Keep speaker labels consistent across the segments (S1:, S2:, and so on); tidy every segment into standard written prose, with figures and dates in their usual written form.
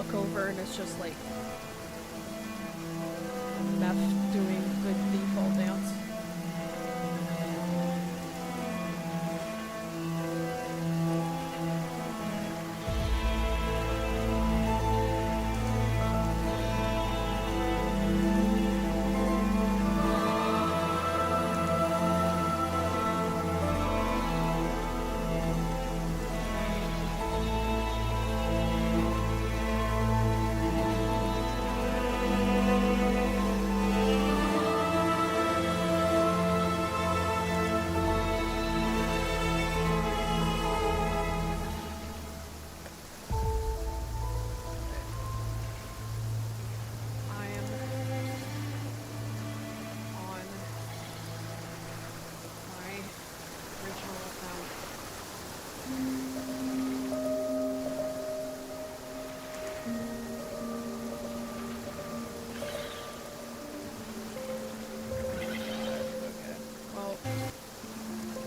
S1: walk over and it's just like Meth doing good default dance.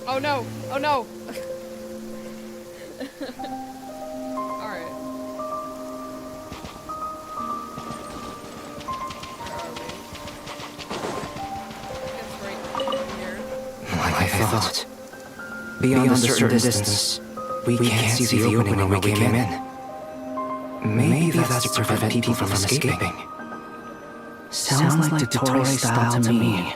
S1: Oh no! Oh no! Alright. It's right here.
S2: Like I thought. Beyond a certain distance, we can't see the opening where we came in. Maybe that's to prevent people from escaping. Sounds like Dottore style to me.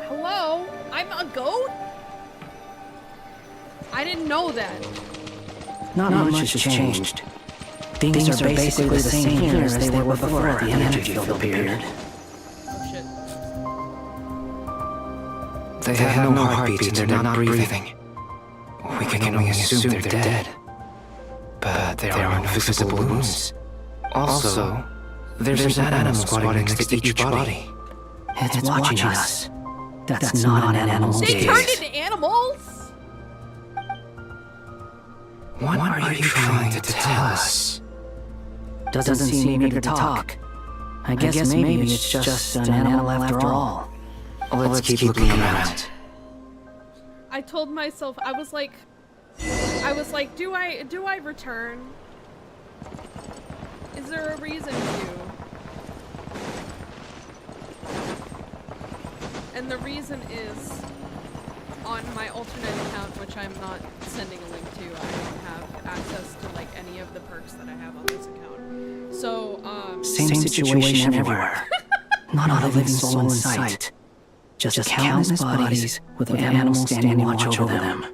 S1: Hello? I'm a goat? I didn't know that.
S2: Not much has changed. Things are basically the same here as they were before the energy field appeared.
S1: Oh shit.
S2: They have no heartbeats and they're not breathing. We can only assume they're dead. But there are no visible wounds. Also, there's an animal squatting next to each body. It's watching us. That's not an animal's gaze.
S1: They turned into animals?
S2: What are you trying to tell us? Doesn't seem eager to talk. I guess maybe it's just an animal after all. Let's keep looking around.
S1: I told myself, I was like, do I return? Is there a reason to? And the reason is, on my alternate account, which I'm not sending a link to, I don't have access to like any of the perks that I have on this account. So,
S2: Same situation everywhere. Not a living soul in sight. Just countless bodies with animals standing watch over them.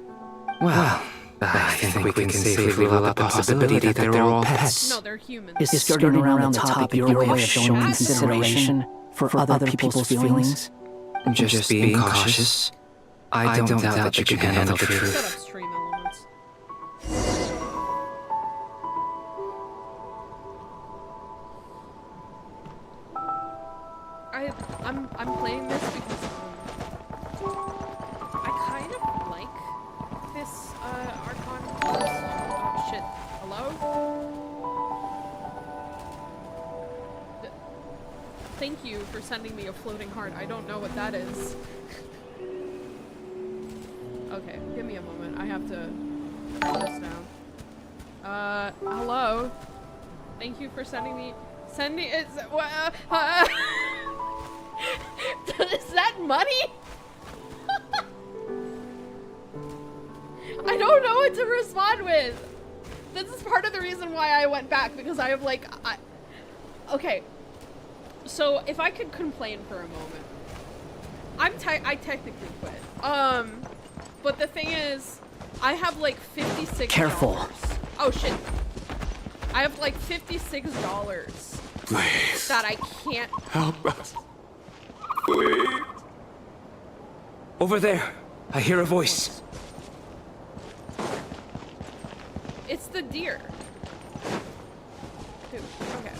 S2: Well, I think we can safely rule out the possibility that they're all pets.
S1: no, they're humans.
S2: Is skirting around the topic your way of showing consideration for other people's feelings? Just being cautious. I don't doubt that you can handle the
S1: Set up
S2: truth.
S1: stream elements. I'm playing this because I kind of like this Archon quest. Oh shit. Hello? Thank you for sending me a floating heart. I don't know what that is. Okay, give me a moment. I have to put this down. Hello? Thank you for sending me... Is that money? I don't know what to respond with. This is part of the reason why I went back, because I have like... Okay. So, if I could complain for a moment. I technically quit. But the thing is, I have like $56.
S2: Careful.
S1: Oh shit. I have like $56
S3: Please.
S1: that I can't.
S3: Help us. Please.
S2: Over there, I hear a voice.
S1: It's the deer. Dude, okay,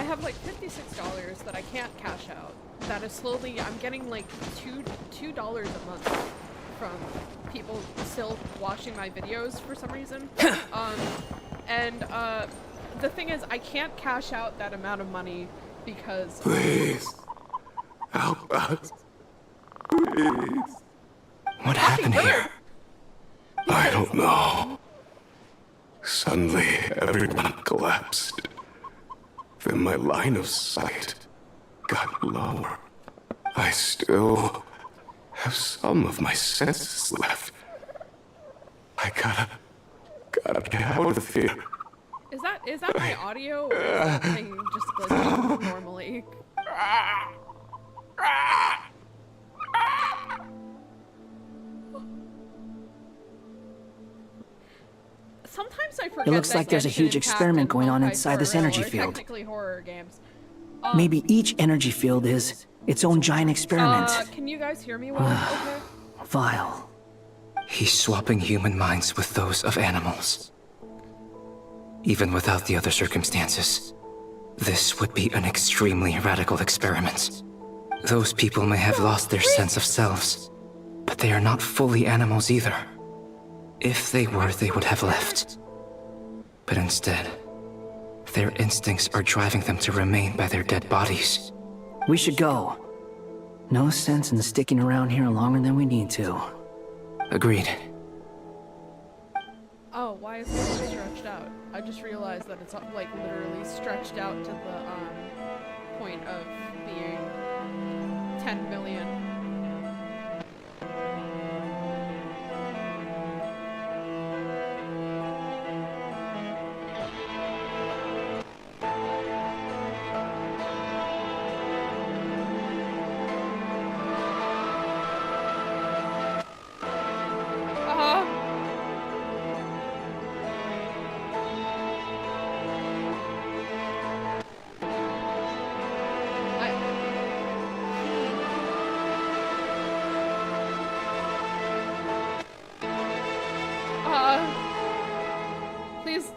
S1: I have like $56 that I can't cash out. That is slowly, I'm getting like $2 a month from people still watching my videos for some reason. The thing is, I can't cash out that amount of money because...
S3: Please. Help us. Please.
S2: What happened here?
S3: I don't know. Suddenly, everyone collapsed. Then my line of sight got lower. I still have some of my senses left. I gotta get out of here.
S1: Is that my audio or is that thing just glitching normally? Sometimes I forget.
S4: It looks like there's a huge experiment going on inside this energy field.
S1: Technically horror games.
S4: Maybe each energy field is its own giant experiment.
S1: Can you guys hear me well? Okay.
S4: Vile.
S2: He's swapping human minds with those of animals. Even without the other circumstances, this would be an extremely radical experiment. Those people may have lost their sense of selves, but they are not fully animals either. If they were, they would have left. But instead, their instincts are driving them to remain by their dead bodies.
S4: We should go. No sense in sticking around here longer than we need to.
S2: Agreed.
S1: Oh, why is it stretched out? I just realized that it's like literally stretched out to the point of being 10 million.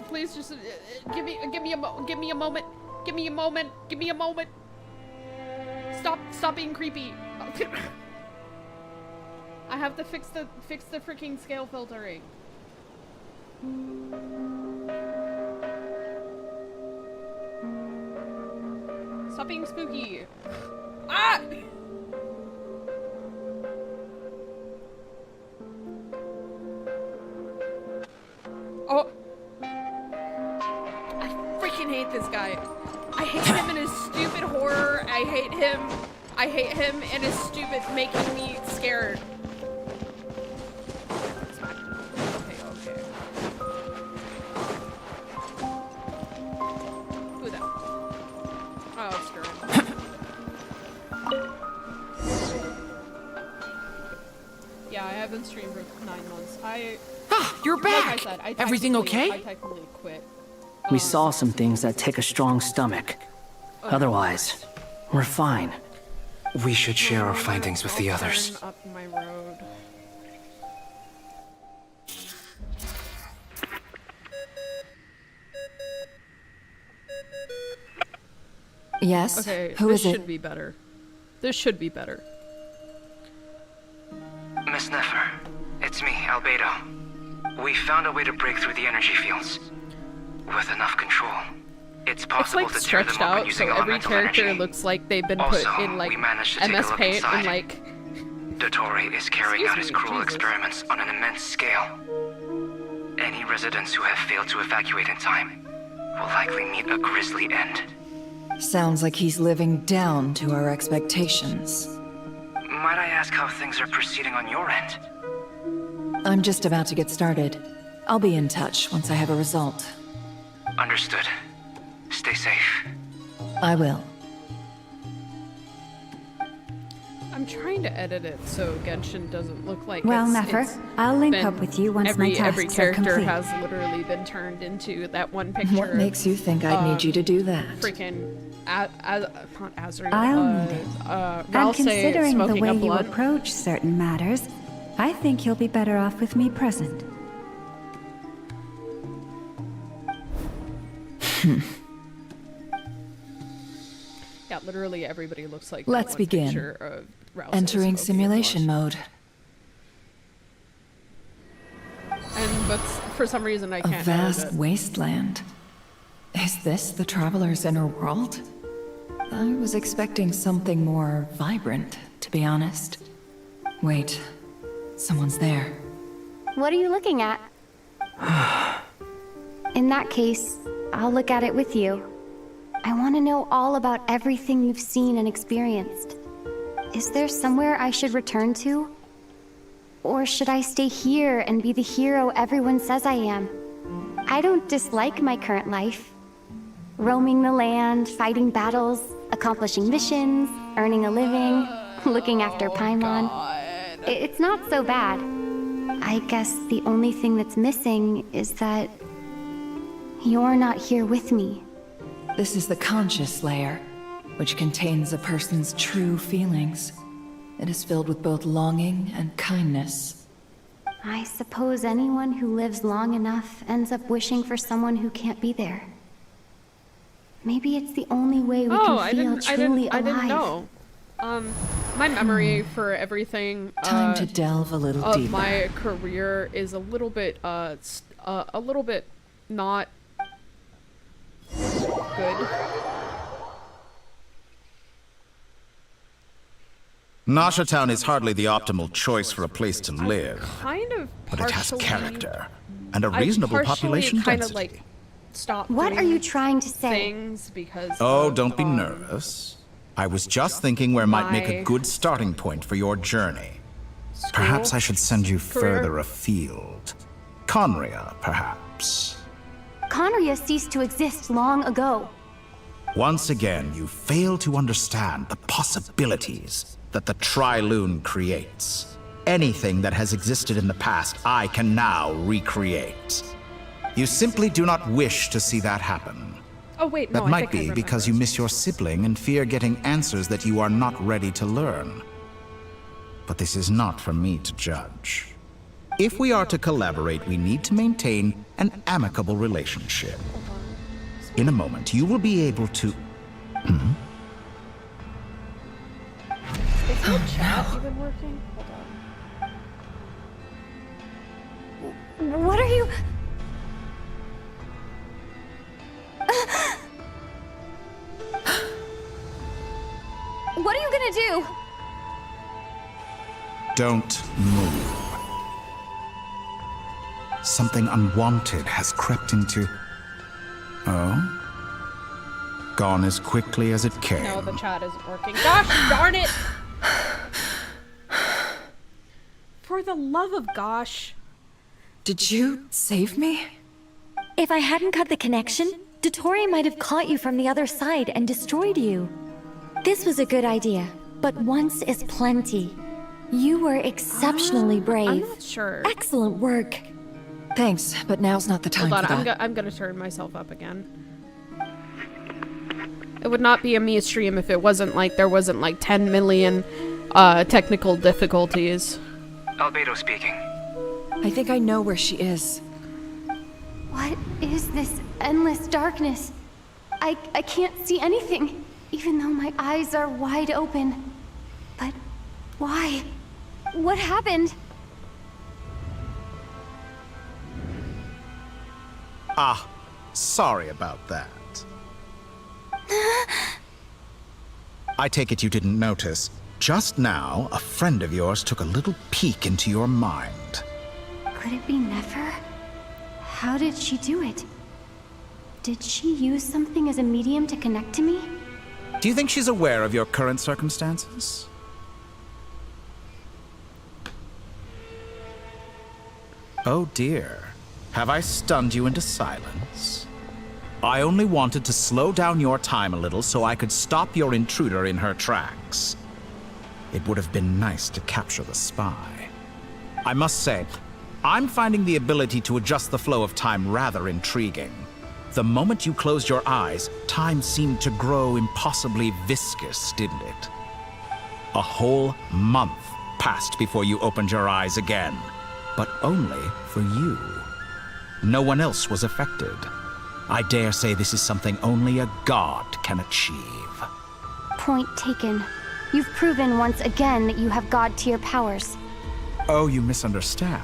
S1: Please just give me a moment. Stop being creepy. I have to fix the freaking scale filtering. Stop being spooky. Ah! Oh. I freaking hate this guy. I hate him and his stupid horror. I hate him and his stupid making me scared. Okay. Who that? Oh, screw him. Yeah, I haven't streamed for 9 months.
S5: You're back!
S1: Like I said,
S5: Everything okay?
S1: I technically quit.
S4: We saw some things that take a strong stomach. Otherwise, we're fine.
S2: We should share our findings with the
S1: I'll
S2: others.
S1: turn up my road.
S6: Yes?
S1: Okay,
S6: Who
S1: this
S6: is it?
S1: should be better. This should be better.
S2: Miss Nefer, it's me, Albedo. We found a way to break through the energy fields. With enough control, it's
S1: It's
S2: possible
S1: like
S2: to tear them
S1: stretched
S2: open
S1: out,
S2: using
S1: so every
S2: elemental
S1: character
S2: energy.
S1: looks like they've been
S2: Also,
S1: put in like
S2: we managed to take a
S1: MS
S2: look
S1: Paint
S2: inside.
S1: and like.
S2: Dottore is carrying out his
S1: Excuse me,
S2: cruel
S1: Jesus.
S2: experiments on an immense scale. Any residents who have failed to evacuate in time will likely meet a grisly end.
S6: Sounds like he's living down to our expectations.
S2: Might I ask how things are proceeding on your end?
S6: I'm just about to get started. I'll be in touch once I have a result.
S2: Understood. Stay safe.
S6: I will.
S1: I'm trying to edit it so Genshin doesn't look like
S7: Well,
S1: it's,
S7: Nefer,
S1: it's
S7: I'll link
S1: been-
S7: up with you once
S1: every
S7: my tasks
S1: every
S7: are
S1: character
S7: complete.
S1: has literally been turned into that one picture.
S6: What makes you think I'd need you to do that?
S1: Freaking not Azrael.
S7: I'll need it.
S1: Ralsei
S7: And considering the
S1: smoking
S7: way
S1: a
S7: you
S1: blunt.
S7: approach certain matters, I think you'll be better off with me present.
S1: Yeah, literally everybody looks like
S6: Let's
S1: that one
S6: begin.
S1: picture of Rousey
S6: Entering
S1: smoking
S6: simulation
S1: a
S6: mode.
S1: but for some reason I
S6: A
S1: can't
S6: vast
S1: edit it.
S6: wasteland. Is this the traveler's inner world? I was expecting something more vibrant, to be honest. Wait, someone's there.
S8: What are you looking at? In that case, I'll look at it with you. I want to know all about everything you've seen and experienced. Is there somewhere I should return to? Or should I stay here and be the hero everyone says I am? I don't dislike my current life. Roaming the land, fighting battles, accomplishing missions, earning a living, looking after Paimon. It's not so bad. I guess the only thing that's missing is that you're not here with me.
S6: This is the conscious layer, which contains a person's true feelings. It is filled with both longing and kindness.
S8: I suppose anyone who lives long enough ends up wishing for someone who can't be there. Maybe it's the only way we can feel truly alive.
S1: I didn't know. My memory for everything
S6: Time to delve a little
S1: of
S6: deeper.
S1: my career is a little bit not good.
S9: Nasha Town is hardly the optimal choice for a place to live,
S1: Kind of
S9: but it has
S1: partially-
S9: character and a reasonable population
S1: kind
S9: density.
S1: of like stop.
S8: What are you trying to say?
S1: Things because.
S9: Oh,
S1: of,
S9: don't be nervous. I was just thinking where might make a
S1: my
S9: good starting point for your journey.
S1: school
S9: Perhaps I should send you
S1: career.
S9: further afield. Conria, perhaps.
S8: Conria ceased to exist long ago.
S9: Once again, you fail to understand the possibilities that the Tri-Lune creates. Anything that has existed in the past, I can now recreate. You simply do not wish to see that happen.
S1: Oh wait, no.
S9: That
S1: I
S9: might
S1: think I
S9: be because you
S1: remember.
S9: miss your sibling and fear getting answers that you are not ready to learn. But this is not for me to judge. If we are to collaborate, we need to maintain an amicable relationship. In a moment, you will be able to...
S1: Is the chat even working? Hold on.
S8: What are you... What are you gonna do?
S9: Don't move. Something unwanted has crept into... Oh? Gone as quickly as it came.
S1: No, the chat isn't working. Gosh darn it! For the love of gosh.
S6: Did you save me?
S10: If I hadn't cut the connection, Dottore might have caught you from the other side and destroyed you. This was a good idea, but once is plenty. You were exceptionally
S1: I'm
S10: brave.
S1: not sure.
S10: Excellent work.
S6: Thanks, but now's not the time
S1: Hold on,
S6: for that.
S1: I'm gonna turn myself up again. It would not be a me stream if it wasn't like there wasn't like 10 million technical difficulties.
S2: Albedo speaking.
S6: I think I know where she is.
S8: What is this endless darkness? I can't see anything, even though my eyes are wide open. But why? What happened?
S9: Ah, sorry about that. I take it you didn't notice. Just now, a friend of yours took a little peek into your mind.
S8: Could it be Nefer? How did she do it? Did she use something as a medium to connect to me?
S9: Do you think she's aware of your current circumstances? Oh dear. Have I stunned you into silence? I only wanted to slow down your time a little so I could stop your intruder in her tracks. It would have been nice to capture the spy. I must say, I'm finding the ability to adjust the flow of time rather intriguing. The moment you closed your eyes, time seemed to grow impossibly viscous, didn't it? A whole month passed before you opened your eyes again, but only for you. No one else was affected. I dare say this is something only a god can achieve.
S8: Point taken. You've proven once again that you have God-tier powers.
S9: Oh, you misunderstand.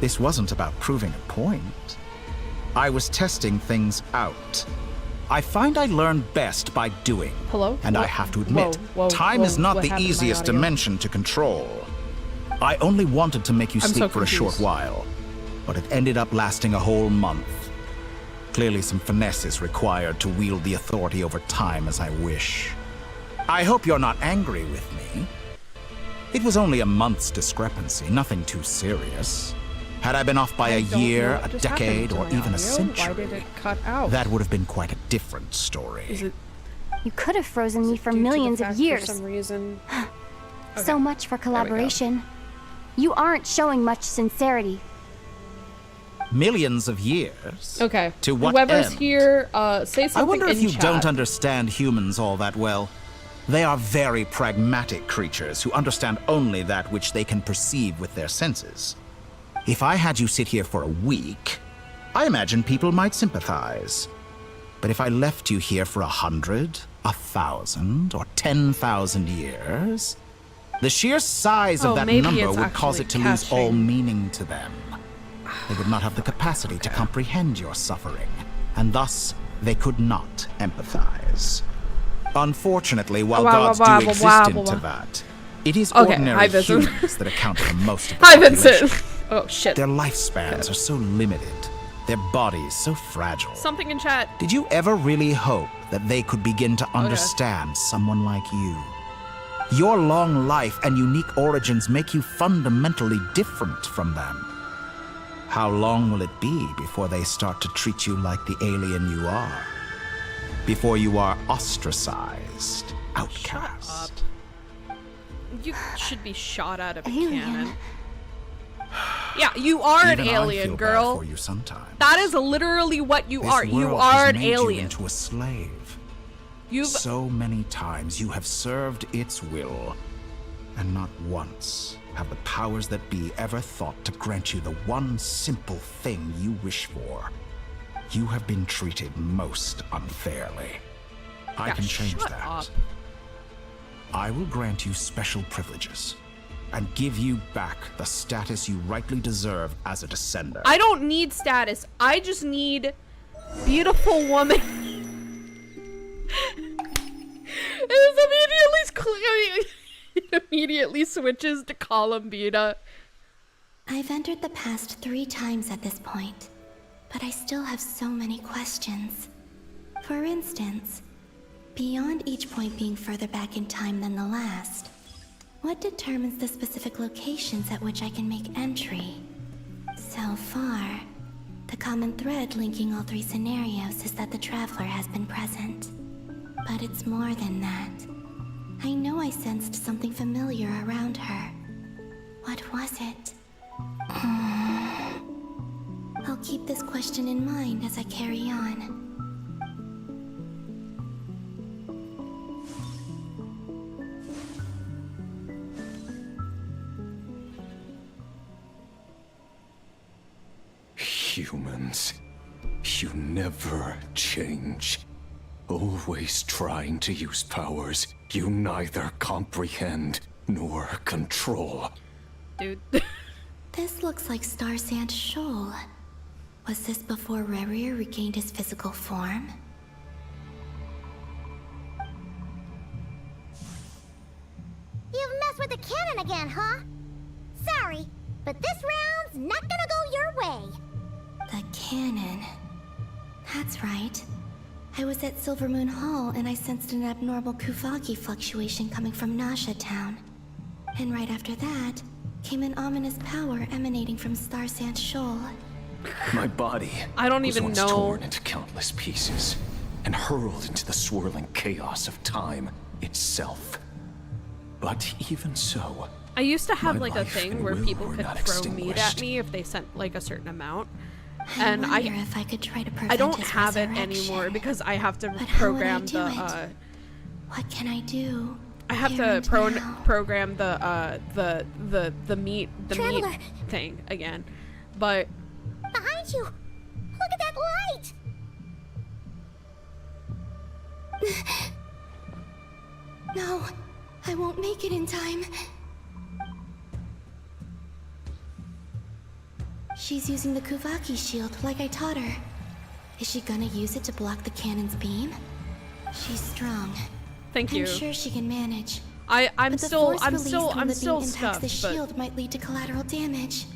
S9: This wasn't about proving a point. I was testing things out. I find I learn best by doing.
S1: Hello?
S9: And I have to admit, time is not the easiest dimension to control. I only wanted to make you sleep for a short while, but it ended up lasting a whole month. Clearly some finesse is required to wield the authority over time as I wish. I hope you're not angry with me. It was only a month's discrepancy, nothing too serious. Had I been off by a year, a decade, or even a century,
S1: why did it cut out?
S9: that would have been quite a different story.
S1: Is it
S8: You could have frozen me for
S1: due to the
S8: millions of
S1: fact
S8: years.
S1: For some reason.
S8: So much for collaboration. You aren't showing much sincerity.
S9: Millions of years?
S1: Okay.
S9: To what
S1: Whoever's
S9: end?
S1: here, say something
S9: I wonder if
S1: in
S9: you
S1: chat.
S9: don't understand humans all that well. They are very pragmatic creatures who understand only that which they can perceive with their senses. If I had you sit here for a week, I imagine people might sympathize. But if I left you here for 100, 1,000, or 10,000 years, the sheer size of that number would cause it to lose all meaning to them. They would not have the capacity to comprehend your suffering, and thus they could not empathize. Unfortunately, while gods do exist in Teyvat, it is ordinary humans that account for most of the population.
S1: Oh, shit.
S9: Their lifespans are so limited, their bodies so fragile.
S1: Something in chat.
S9: Did you ever really hope that they could begin to understand someone like you? Your long life and unique origins make you fundamentally different from them. How long will it be before they start to treat you like the alien you are? Before you are ostracized, outcast?
S1: You should be shot out of a cannon. Yeah, you are an alien, girl.
S9: For you sometimes.
S1: That is literally what you are. You
S9: world
S1: are
S9: has
S1: an
S9: made
S1: alien.
S9: You into a slave.
S1: You've
S9: So many times you have served its will, and not once have the powers that be ever thought to grant you the one simple thing you wish for. You have been treated most unfairly. I can change that.
S1: Up.
S9: I will grant you special privileges and give you back the status you rightly deserve as a descender.
S1: I don't need status. I just need beautiful woman. It immediately switches to Columbina.
S11: I've entered the past 3 times at this point, but I still have so many questions. For instance, beyond each point being further back in time than the last, what determines the specific locations at which I can make entry? So far, the common thread linking all 3 scenarios is that the Traveler has been present. But it's more than that. I know I sensed something familiar around her. What was it? I'll keep this question in mind as I carry on.
S3: Humans, you never change. Always trying to use powers you neither comprehend nor control.
S1: Dude.
S11: This looks like Star Sand Shoal. Was this before Rerir regained his physical form?
S12: You've messed with the cannon again, huh? Sorry, but this round's not gonna go your way.
S11: The cannon. That's right. I was at Silvermoon Hall and I sensed an abnormal Kuvagi fluctuation coming from Nasha Town. And right after that, came an ominous power emanating from Star Sand Shoal.
S3: My body
S1: I don't
S3: was
S1: even
S3: once
S1: know.
S3: torn into countless pieces and hurled into the swirling chaos of time itself. But even so,
S1: I used to have
S3: my
S1: like a
S3: life
S1: thing
S3: and
S1: where
S3: will
S1: people
S3: were
S1: could
S3: not
S1: throw meat at
S3: extinguished.
S1: me if they sent like a certain amount.
S11: I
S1: And
S11: wonder if I could try to prevent
S1: I don't
S11: his
S1: have it
S11: resurrection.
S1: anymore because I have to
S11: But how would I
S1: program
S11: do
S1: the
S11: it? What can I do?
S1: I have
S11: here
S1: to
S11: and now?
S1: program the meat
S12: Traveler.
S1: thing again. But
S12: Behind you! Look at that light!
S11: No, I won't make it in time. She's using the Kuvaki shield like I taught her. Is she gonna use it to block the cannon's beam? She's strong.
S1: Thank you.
S11: I'm sure she can manage.
S1: I'm
S11: But the
S1: still
S11: force released from the beam
S1: still
S11: impacts
S1: stuck,
S11: the
S1: but
S11: shield might lead to collateral damage.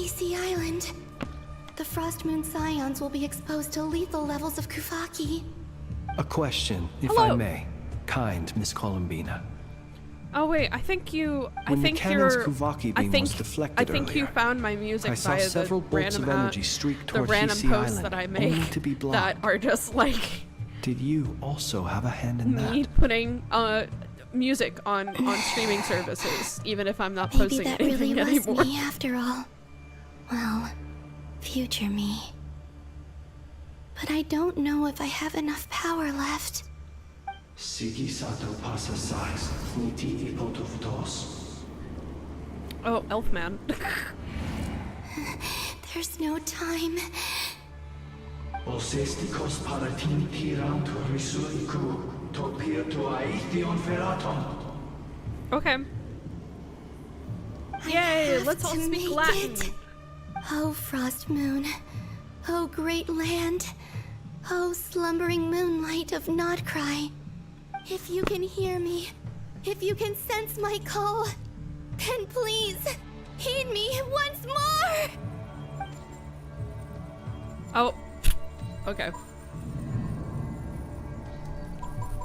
S11: Easy Island. The Frost Moon Scions will be exposed to lethal levels of Kuvaki.
S13: A question, if
S1: Hello.
S13: I may. Kind Miss Columbina.
S1: oh wait, I think you
S13: When the
S1: think
S13: cannon's
S1: you're
S13: Kuvaki
S1: I
S13: beam
S1: think
S13: was deflected
S1: I think you
S13: earlier,
S1: found my music
S13: I saw
S1: via
S13: several
S1: the
S13: bolts
S1: random
S13: of energy streak
S1: the
S13: toward
S1: random
S13: Hisi
S1: posts
S13: Island,
S1: that I
S13: only
S1: make
S13: to be
S1: that
S13: blocked.
S1: are just like
S13: Did you also have a hand in
S1: me
S13: that?
S1: putting music on streaming services, even if I'm not
S11: Maybe
S1: posting
S11: that
S1: anything
S11: really was
S1: anymore.
S11: me after all. Well, future me. But I don't know if I have enough power left.
S13: Sigi sato pasa sais, niti ipotovtos.
S1: Oh, Elfman.
S11: There's no time.
S13: Osestikos paratini tiranto risuiku, topirto aithion feraton.
S1: Okay.
S11: I
S1: Yay,
S11: have
S1: let's all
S11: to
S1: speak
S11: make
S1: Latin.
S11: it. Oh, Frost Moon. Oh, great land. Oh, slumbering moonlight of Notcry. If you can hear me, if you can sense my call, then please, heed me once more!
S1: Oh. Okay.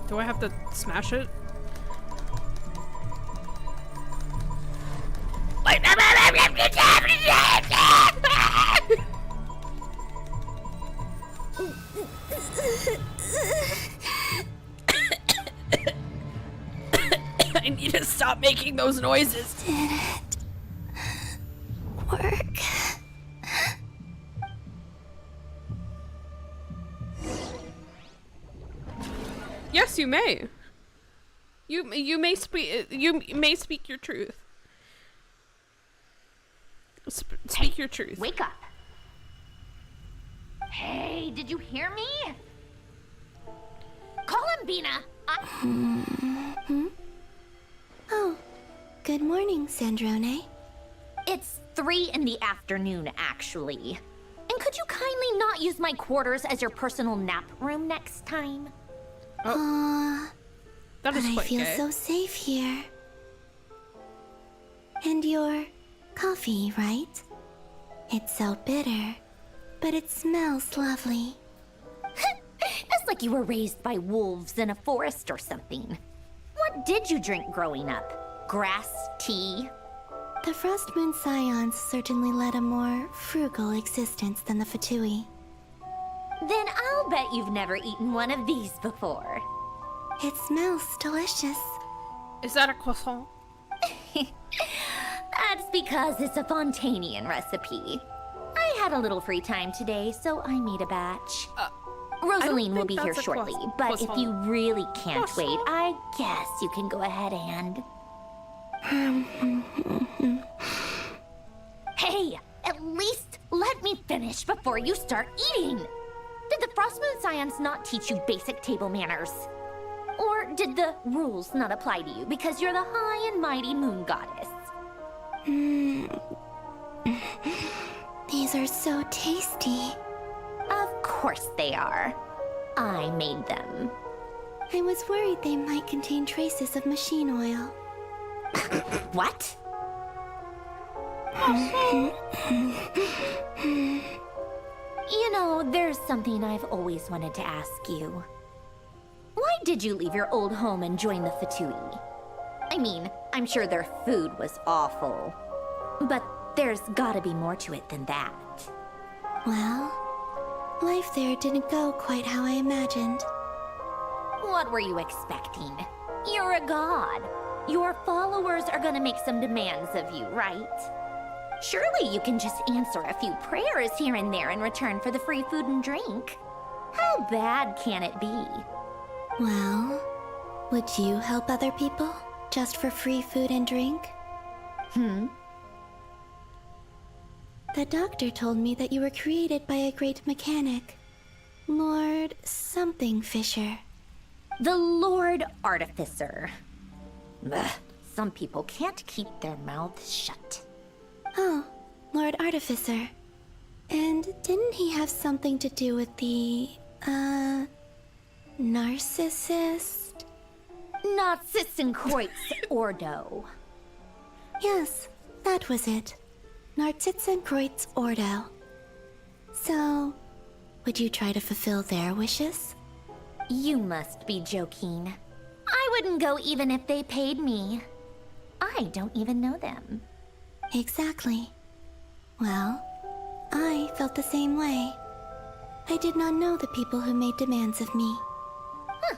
S1: Do I have to smash it? I need to stop making those noises.
S11: Did it work?
S1: Yes, you may. You may speak your truth. Speak your truth.
S12: Wake up. Hey, did you hear me? Columbina!
S11: Oh, good morning, Sandrone.
S12: It's 3 in the afternoon, actually. And could you kindly not use my quarters as your personal nap room next time?
S11: Aww,
S1: That
S11: but
S1: is
S11: I
S1: quite
S11: feel
S1: gay.
S11: so safe here. And your coffee, right? It's so bitter, but it smells lovely.
S12: It's like you were raised by wolves in a forest or something. What did you drink growing up? Grass tea?
S11: The Frost Moon Scions certainly led a more frugal existence than the Fatui.
S12: Then I'll bet you've never eaten one of these before.
S11: It smells delicious.
S1: Is that a croissant?
S12: That's because it's a Fontanian recipe. I had a little free time today, so I made a batch. Rosaline will
S1: think
S12: be here
S1: that's a
S12: shortly,
S1: croissant.
S12: but if you really can't
S1: Croissant.
S12: wait, I guess you can go ahead and... Hey, at least let me finish before you start eating! Did the Frost Moon Scions not teach you basic table manners? Or did the rules not apply to you because you're the high and mighty moon goddess?
S11: These are so tasty.
S12: Of course they are. I made them.
S11: I was worried they might contain traces of machine oil.
S12: What? You know, there's something I've always wanted to ask you. Why did you leave your old home and join the Fatui? I mean, I'm sure their food was awful. But there's gotta be more to it than that.
S11: Well, life there didn't go quite how I imagined.
S12: What were you expecting? You're a god. Your followers are gonna make some demands of you, right? Surely you can just answer a few prayers here and there in return for the free food and drink. How bad can it be?
S11: Well, would you help other people just for free food and drink? The doctor told me that you were created by a great mechanic, Lord something Fisher.
S12: The Lord Artificer. Ugh, some people can't keep their mouths shut.
S11: Oh, Lord Artificer. And didn't he have something to do with the, narcissist?
S12: Narcissenkreuz Ordo.
S11: Yes, that was it. Narcissenkreuz Ordo. So, would you try to fulfill their wishes?
S12: You must be joking. I wouldn't go even if they paid me. I don't even know them.
S11: Exactly. Well, I felt the same way. I did not know the people who made demands of me.
S12: Huh.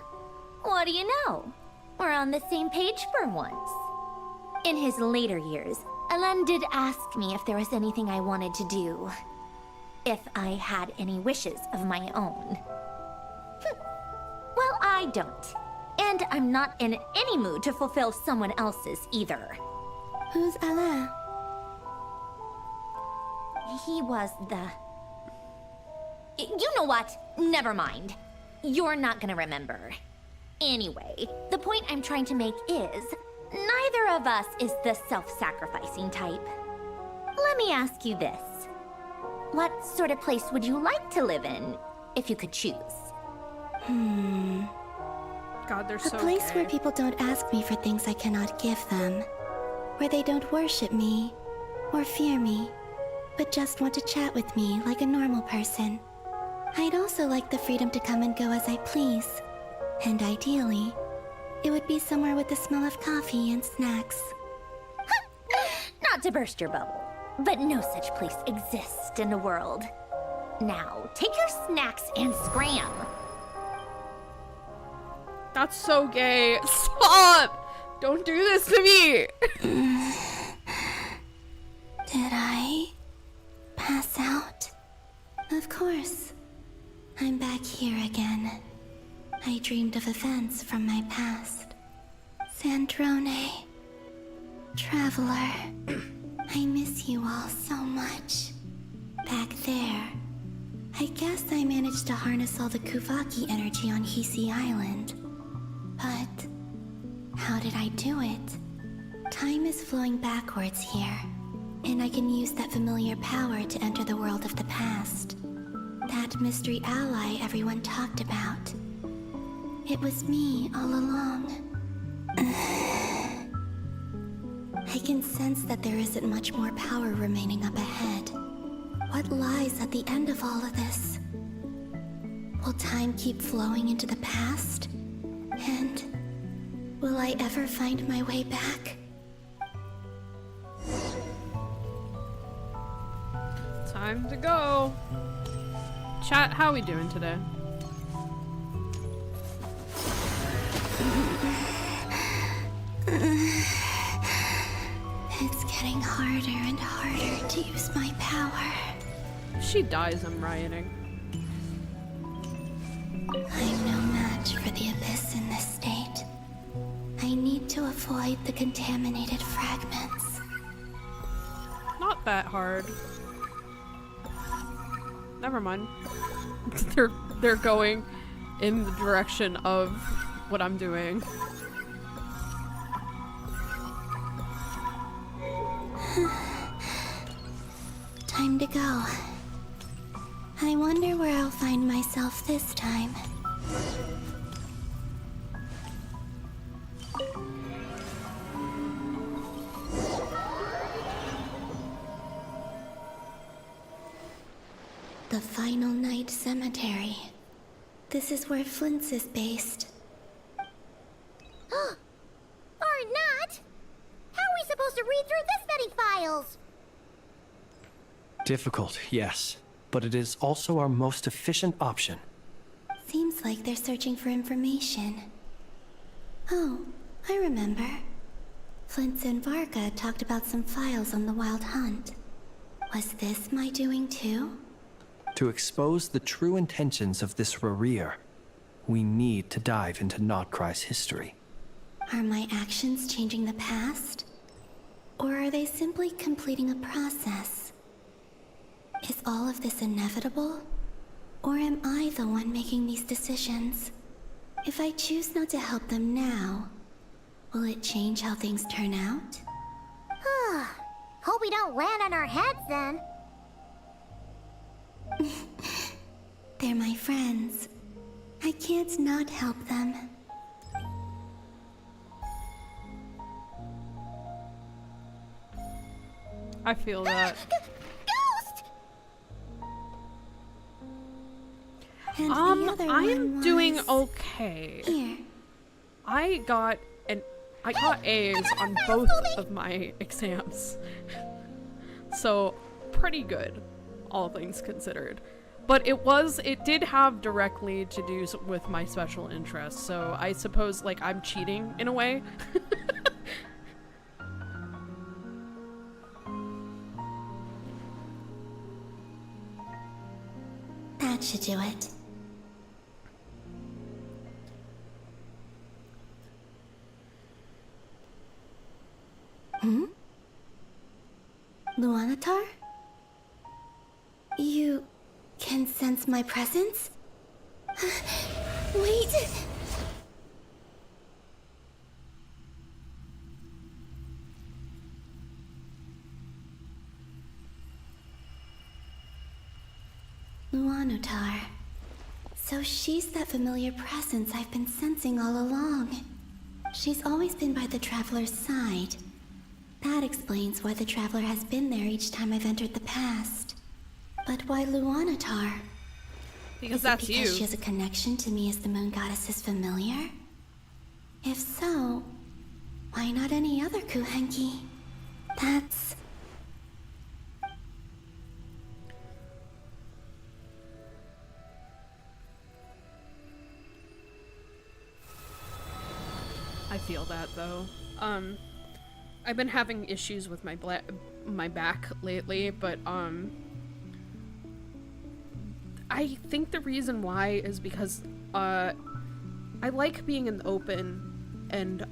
S12: What do you know? We're on the same page for once. In his later years, Alan did ask me if there was anything I wanted to do. If I had any wishes of my own. Well, I don't. And I'm not in any mood to fulfill someone else's either.
S11: Who's Alain?
S12: He was the... You know what? Never mind. You're not gonna remember. Anyway, the point I'm trying to make is, neither of us is the self-sacrificing type. Let me ask you this. What sort of place would you like to live in, if you could choose?
S1: God, they're so
S11: A place
S1: gay.
S11: where people don't ask me for things I cannot give them. Where they don't worship me, or fear me, but just want to chat with me like a normal person. I'd also like the freedom to come and go as I please. And ideally, it would be somewhere with the smell of coffee and snacks.
S12: Not to burst your bubble, but no such place exists in the world. Now, take your snacks and scram.
S1: That's so gay. Stop! Don't do this to me!
S11: Did I pass out? Of course. I'm back here again. I dreamed of events from my past. Sandrone. Traveler. I miss you all so much. Back there. I guess I managed to harness all the Kuvaki energy on Hisi Island. But how did I do it? Time is flowing backwards here, and I can use that familiar power to enter the world of the past. That mystery ally everyone talked about. It was me all along. I can sense that there isn't much more power remaining up ahead. What lies at the end of all of this? Will time keep flowing into the past? And will I ever find my way back?
S1: Time to go. Chat, how we doing today?
S11: It's getting harder and harder to use my power.
S1: If she dies, I'm rioting.
S11: I'm no match for the Abyss in this state. I need to avoid the contaminated fragments.
S1: Not that hard. Never mind. They're going in the direction of what I'm doing.
S11: Time to go. I wonder where I'll find myself this time. The Final Night Cemetery. This is where Flint's is based.
S12: Or not? How are we supposed to read through this many files?
S14: Difficult, yes, but it is also our most efficient option.
S11: Seems like they're searching for information. Oh, I remember. Flint's and Varga talked about some files on the Wild Hunt. Was this my doing too?
S14: To expose the true intentions of this Rarir, we need to dive into Notcry's history.
S11: Are my actions changing the past? Or are they simply completing a process? Is all of this inevitable? Or am I the one making these decisions? If I choose not to help them now, will it change how things turn out?
S12: Hope we don't land on our heads then.
S11: They're my friends. I can't not help them.
S1: I feel that.
S11: Ghost! And the other
S1: I'm
S11: one
S1: doing
S11: was...
S1: okay.
S11: Here.
S1: I got A's on both of my exams. So, pretty good, all things considered. But it did have directly to do with my special interests, so I suppose, like, I'm cheating in a way.
S11: That should do it. Luanatar? You can sense my presence? Wait! Luanatar. So she's that familiar presence I've been sensing all along. She's always been by the Traveler's side. That explains why the Traveler has been there each time I've entered the past. But why Luanatar?
S1: Because that's
S11: because
S1: you.
S11: She has a connection to me as the Moon Goddess's familiar? If so, why not any other Kuhenki? That's...
S1: I feel that though. I've been having issues with my back lately, but I think the reason why is because I like being in the open and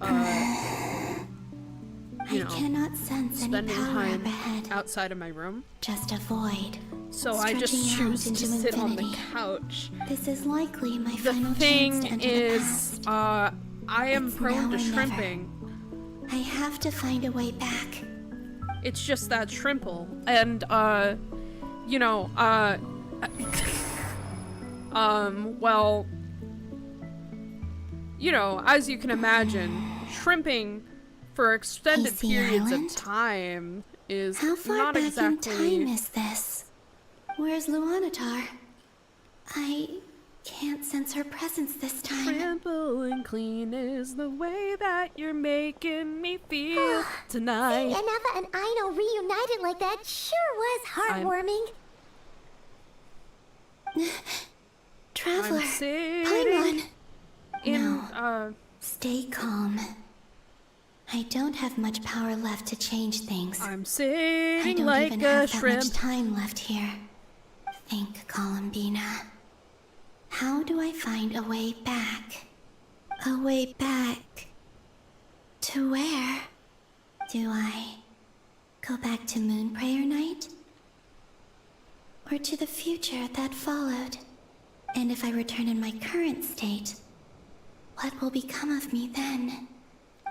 S1: you know,
S11: cannot sense any
S1: spending
S11: power
S1: time
S11: up ahead.
S1: outside of my room.
S11: Just a void.
S1: So I just
S11: stretching
S1: choose
S11: out
S1: to
S11: into
S1: sit on the
S11: infinity.
S1: couch.
S11: This is likely my
S1: The
S11: final chance
S1: thing
S11: to enter the
S1: is,
S11: past.
S1: I am
S11: It's
S1: prone
S11: now
S1: to
S11: or never.
S1: shrimping.
S11: I have to find a way back.
S1: It's just that shrimple. And, you know, well, you know, as you can imagine, shrimping for extended
S11: Casey
S1: periods
S11: Island?
S1: of time is
S11: How far
S1: not
S11: back
S1: exactly...
S11: in time is this? Where's Luanatar? I can't sense her presence this time.
S1: Simple and clean is the way that you're making me feel tonight.
S12: Seeing Aneva and Aino reunited like that sure was heartwarming.
S11: Traveler,
S1: I'm sitting
S11: Paimon.
S1: in,
S11: No. Stay calm. I don't have much power left to change things.
S1: I'm
S11: I
S1: sitting
S11: don't
S1: like
S11: even
S1: a
S11: have that
S1: shrimp.
S11: much time left here. Think, Columbina. How do I find a way back? A way back... to where? Do I go back to Moon Prayer Night? Or to the future that followed? And if I return in my current state, what will become of me then?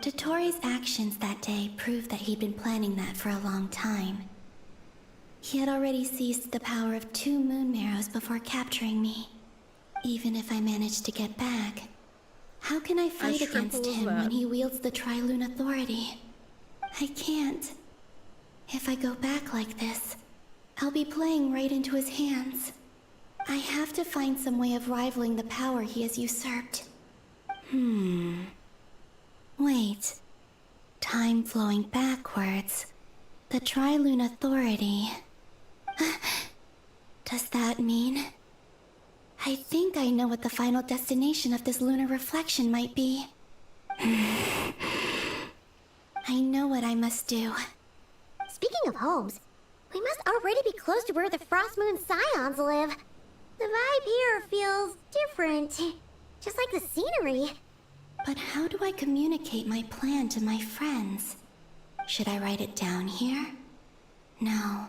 S11: Dotori's actions that day proved that he'd been planning that for a long time. He had already seized the power of 2 moon marrows before capturing me. Even if I managed to get back, how can I fight against
S1: shrimples
S11: him
S1: that.
S11: when he wields the Tri-Lune Authority? I can't. If I go back like this, I'll be playing right into his hands. I have to find some way of rivaling the power he has usurped. Wait. Time flowing backwards. The Tri-Lune Authority. Does that mean... I think I know what the final destination of this lunar reflection might be. I know what I must do.
S12: Speaking of homes, we must already be close to where the Frost Moon Scions live. The vibe here feels different, just like the scenery.
S11: But how do I communicate my plan to my friends? Should I write it down here? No.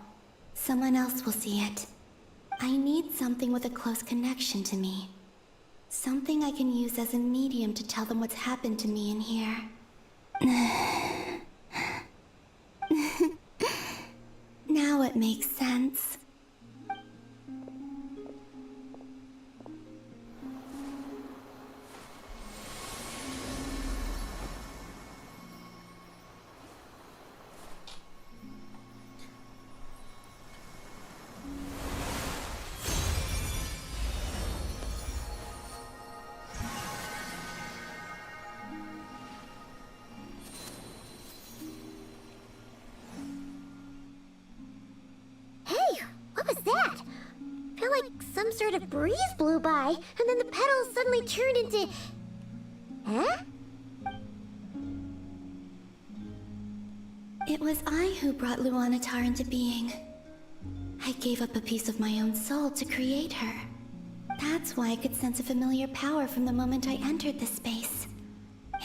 S11: Someone else will see it. I need something with a close connection to me. Something I can use as a medium to tell them what's happened to me in here. Now it makes sense.
S12: Some sort of breeze blew by, and then the petals suddenly turned into... Huh?
S11: It was I who brought Luanatar into being. I gave up a piece of my own soul to create her. That's why I could sense a familiar power from the moment I entered this space.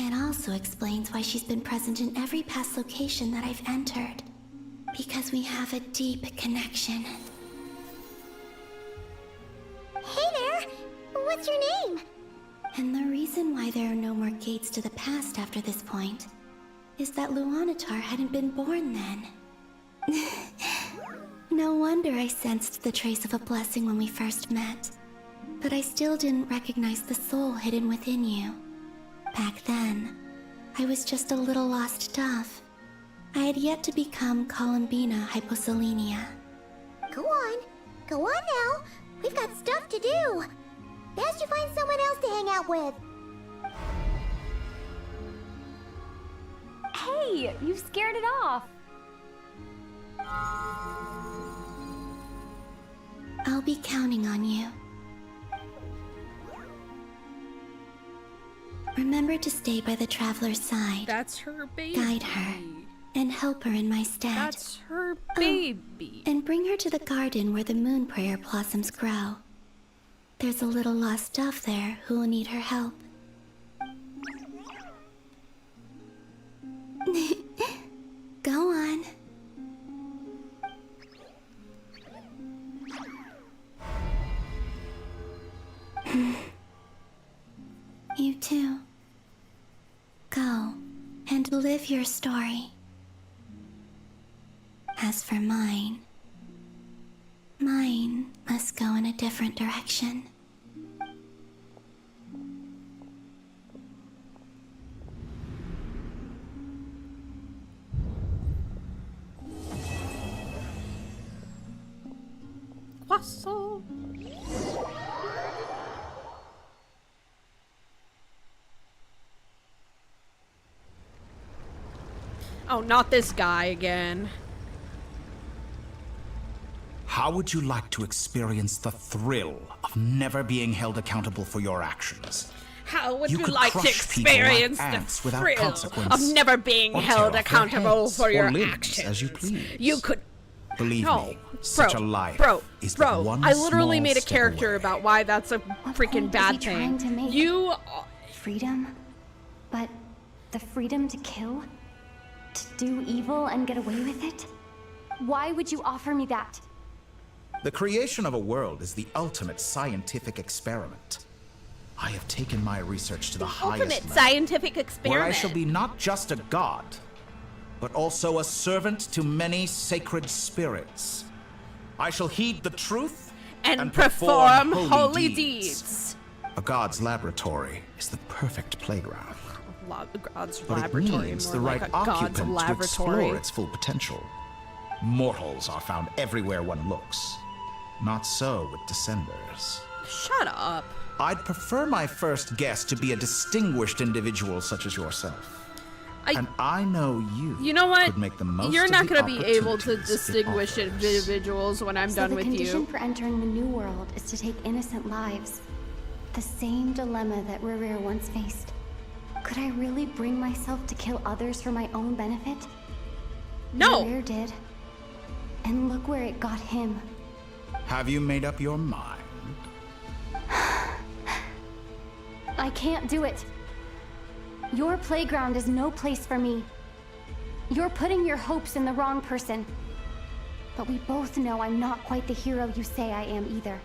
S11: It also explains why she's been present in every past location that I've entered. Because we have a deep connection.
S12: Hey there! What's your name?
S11: And the reason why there are no more gates to the past after this point is that Luanatar hadn't been born then. No wonder I sensed the trace of a blessing when we first met. But I still didn't recognize the soul hidden within you. Back then, I was just a little lost dove. I had yet to become Columbina Hyposelenia.
S12: Go on now. We've got stuff to do. Best you find someone else to hang out with.
S7: Hey, you scared it off.
S11: I'll be counting on you. Remember to stay by the traveler's side.
S1: That's her baby.
S11: Guide her and help her in my stead.
S1: That's her baby.
S11: Oh, and bring her to the garden where the moon prayer blossoms grow. There's a little lost dove there who will need her help. Go on. You too. Go and live your story. As for mine must go in a different direction.
S1: Croissant. Oh, not this guy again.
S9: How would you like to experience the thrill of never being held accountable for your actions?
S1: How would
S9: You
S1: you
S9: could
S1: like to
S9: crush people like
S1: experience
S9: ants
S1: the
S9: without
S1: thrill
S9: consequence,
S1: of never being
S9: or tear
S1: held
S9: off their
S1: accountable
S9: heads
S1: for
S9: or
S1: your
S9: limbs
S1: actions?
S9: as you please?
S1: You could.
S9: Believe
S1: No,
S9: me, such a life is the
S1: bro.
S9: one
S1: I literally
S9: small
S1: made a
S9: step
S1: character
S9: away.
S1: about why that's a freaking bad
S8: What is he trying
S1: thing.
S8: to make?
S1: You.
S8: Freedom? But the freedom to kill? To do evil and get away with it? Why would you offer me that?
S9: The creation of a world is the ultimate scientific experiment. I have taken my research to the highest
S1: Ultimate
S9: level,
S1: scientific experiment.
S9: where I shall be not just a god, but also a servant to many sacred spirits. I shall heed the truth
S1: and
S9: perform
S1: holy deeds.
S9: A god's laboratory is the perfect playground.
S1: God's
S9: But it
S1: laboratory,
S9: needs
S1: more
S9: the
S1: like
S9: right
S1: a god's
S9: occupant to
S1: laboratory.
S9: explore its full potential. Mortals are found everywhere one looks. Not so with Descenders.
S1: Shut up.
S9: I'd prefer my first guest to be a distinguished individual such as yourself. And I know you.
S1: You know what?
S9: Could make the most
S1: You're
S9: of
S1: not
S9: the
S1: going to be able to
S9: opportunities it
S1: distinguish
S9: offers.
S1: individuals when I'm
S8: So
S1: done
S8: the
S1: with
S8: condition
S1: you.
S8: for entering the new world is to take innocent lives. The same dilemma that Rerir once faced. Could I really bring myself to kill others for my own benefit?
S1: No.
S8: Rerir did. And look where it got him.
S9: Have you made up your mind?
S8: I can't do it. Your playground is no place for me. You're putting your hopes in the wrong person. But we both know I'm not quite the hero you say I am either.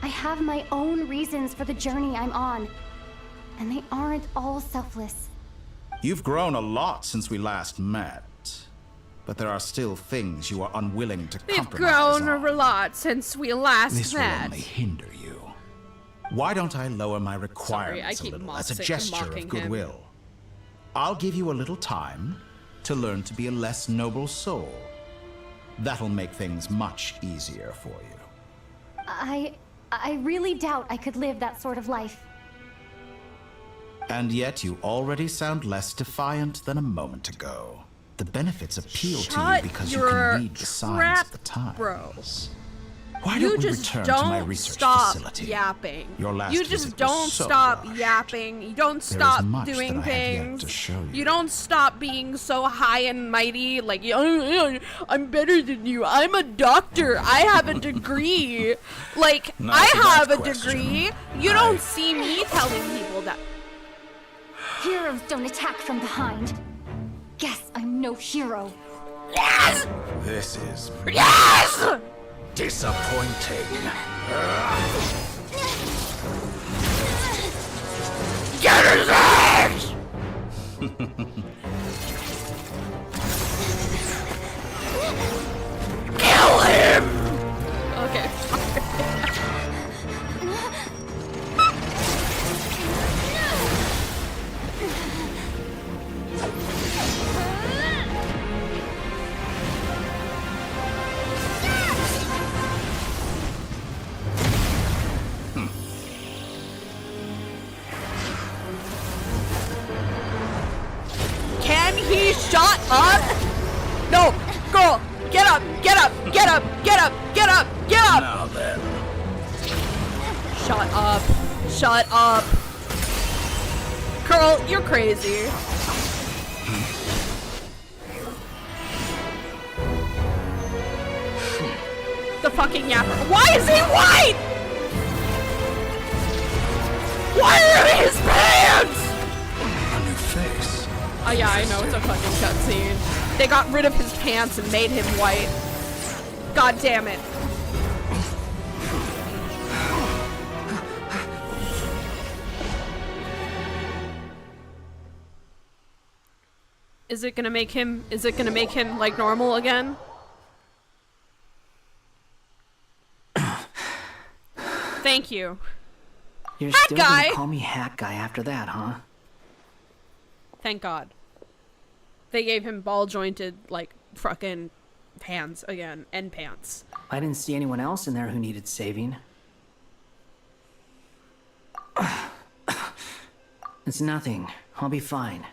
S8: I have my own reasons for the journey I'm on. And they aren't all selfless.
S9: You've grown a lot since we last met. But there are still things you are unwilling to
S1: They've
S9: compromise
S1: grown
S9: on.
S1: a lot since we last
S9: This will
S1: met.
S9: only hinder you. Why don't I lower my requirements
S1: keep
S9: a little as a
S1: mocking
S9: gesture
S1: him.
S9: of goodwill? I'll give you a little time to learn to be a less noble soul. That'll make things much easier for you.
S8: I really doubt I could live that sort of life.
S9: And yet you already sound less defiant than a moment ago. The benefits appeal to you
S1: Shut
S9: because you
S1: your
S9: can read the signs
S1: crap,
S9: of the times.
S1: bro.
S9: Why
S1: You
S9: don't we
S1: just
S9: return to my
S1: don't
S9: research
S1: stop
S9: facility?
S1: yapping.
S9: Your last
S1: You
S9: visit
S1: just
S9: was
S1: don't
S9: so
S1: stop
S9: rushed.
S1: yapping. You don't
S9: There is
S1: stop
S9: much
S1: doing
S9: that I have yet
S1: things.
S9: to show you.
S1: You don't stop being so high and mighty. Like, I'm better than you. I'm a doctor. I have a degree. Like,
S9: Not
S1: I
S9: to that
S1: have a
S9: question.
S1: degree. You don't see me telling people that.
S8: Heroes don't attack from behind. Guess I'm no hero.
S1: Yes!
S9: This is
S1: Yes!
S9: disappointing.
S1: Get his ass! Kill him! Okay. Can he shut up? No, girl, get up, get up, get up, get up, get up, get up!
S9: Now then.
S1: Shut up, shut up. Girl, you're crazy. The fucking yapper. Why is he white? Why are his pants?
S9: A new face.
S1: Oh yeah, I know, it's a fucking cutscene. They got rid of his pants and made him white. God damn it. Is it gonna make him like normal again? Thank you.
S4: You're
S1: Hat
S4: still
S1: guy!
S4: gonna call me Hat Guy after that, huh?
S1: Thank God. They gave him ball jointed, like, fucking hands again, and pants.
S4: I didn't see anyone else in there who needed saving. It's nothing. I'll be fine.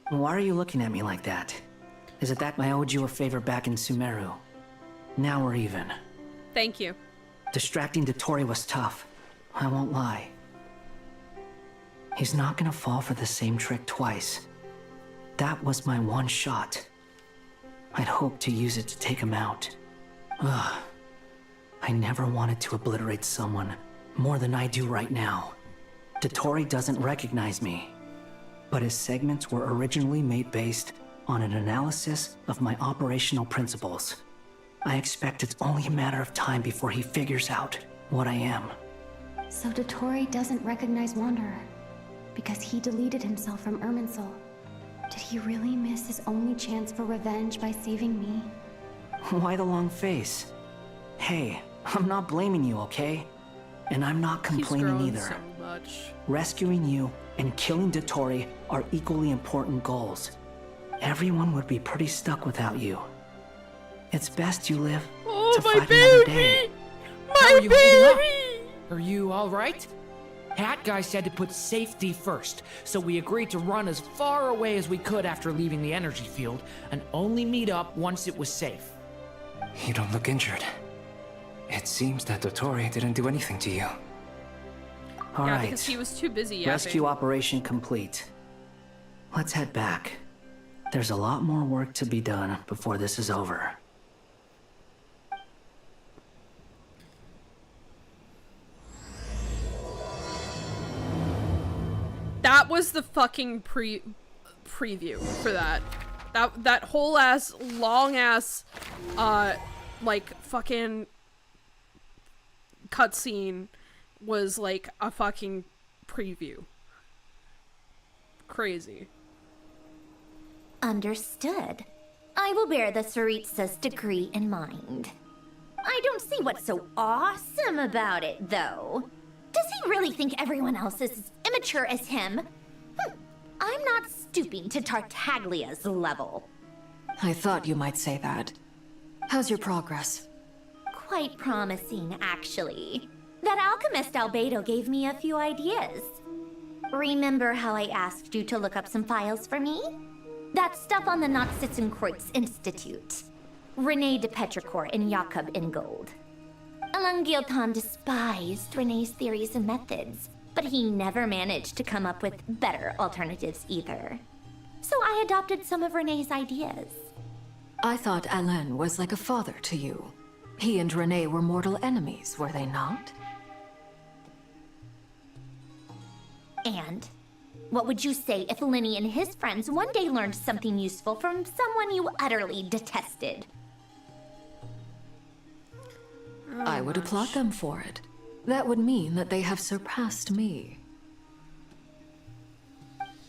S4: Why are you looking at me like that? Is it that I owed you a favor back in Sumeru? Now we're even.
S1: Thank you.
S4: Distracting Dotori was tough. I won't lie. He's not gonna fall for the same trick twice. That was my one shot. I'd hoped to use it to take him out. Ugh. I never wanted to obliterate someone more than I do right now. Dotori doesn't recognize me, but his segments were originally made based on an analysis of my operational principles. I expect it's only a matter of time before he figures out what I am.
S8: So Dotori doesn't recognize Wanderer because he deleted himself from Irminsul. Did he really miss his only chance for revenge by saving me?
S4: Why the long face? Hey, I'm not blaming you, okay? And I'm not complaining
S1: He's grown
S4: either.
S1: so much.
S4: Rescuing you and killing Dotori are equally important goals. Everyone would be pretty stuck without you. It's best you live
S1: Oh,
S4: to
S1: my
S4: fight another day.
S1: baby!
S5: How are
S1: My
S5: you holding up?
S1: baby!
S5: Are you alright? Hat Guy said to put safety first, so we agreed to run as far away as we could after leaving the energy field, and only meet up once it was safe.
S2: You don't look injured. It seems that Dotori didn't do anything to you.
S1: Yeah,
S4: Alright,
S1: because he was too busy yapping.
S4: rescue operation complete. Let's head back. There's a lot more work to be done before this is over.
S1: That was the fucking preview for that. That whole ass long ass like fucking cutscene was like a fucking preview. Crazy.
S12: Understood. I will bear the Tsaritsa's decree in mind. I don't see what's so awesome about it, though. Does he really think everyone else is as immature as him? I'm not stooping to Tartaglia's level.
S6: I thought you might say that. How's your progress?
S12: Quite promising, actually. That alchemist Albedo gave me a few ideas. Remember how I asked you to look up some files for me? That stuff on the Nachtschützenkreuz Institute. René de Petrichor and Jakob Ingold. Alain Guillotin despised René's theories and methods, but he never managed to come up with better alternatives either. So I adopted some of René's ideas.
S6: I thought Alain was like a father to you. He and René were mortal enemies, were they not?
S12: And what would you say if Lenny and his friends one day learned something useful from someone you utterly detested?
S6: I would applaud them for it. That would mean that they have surpassed me.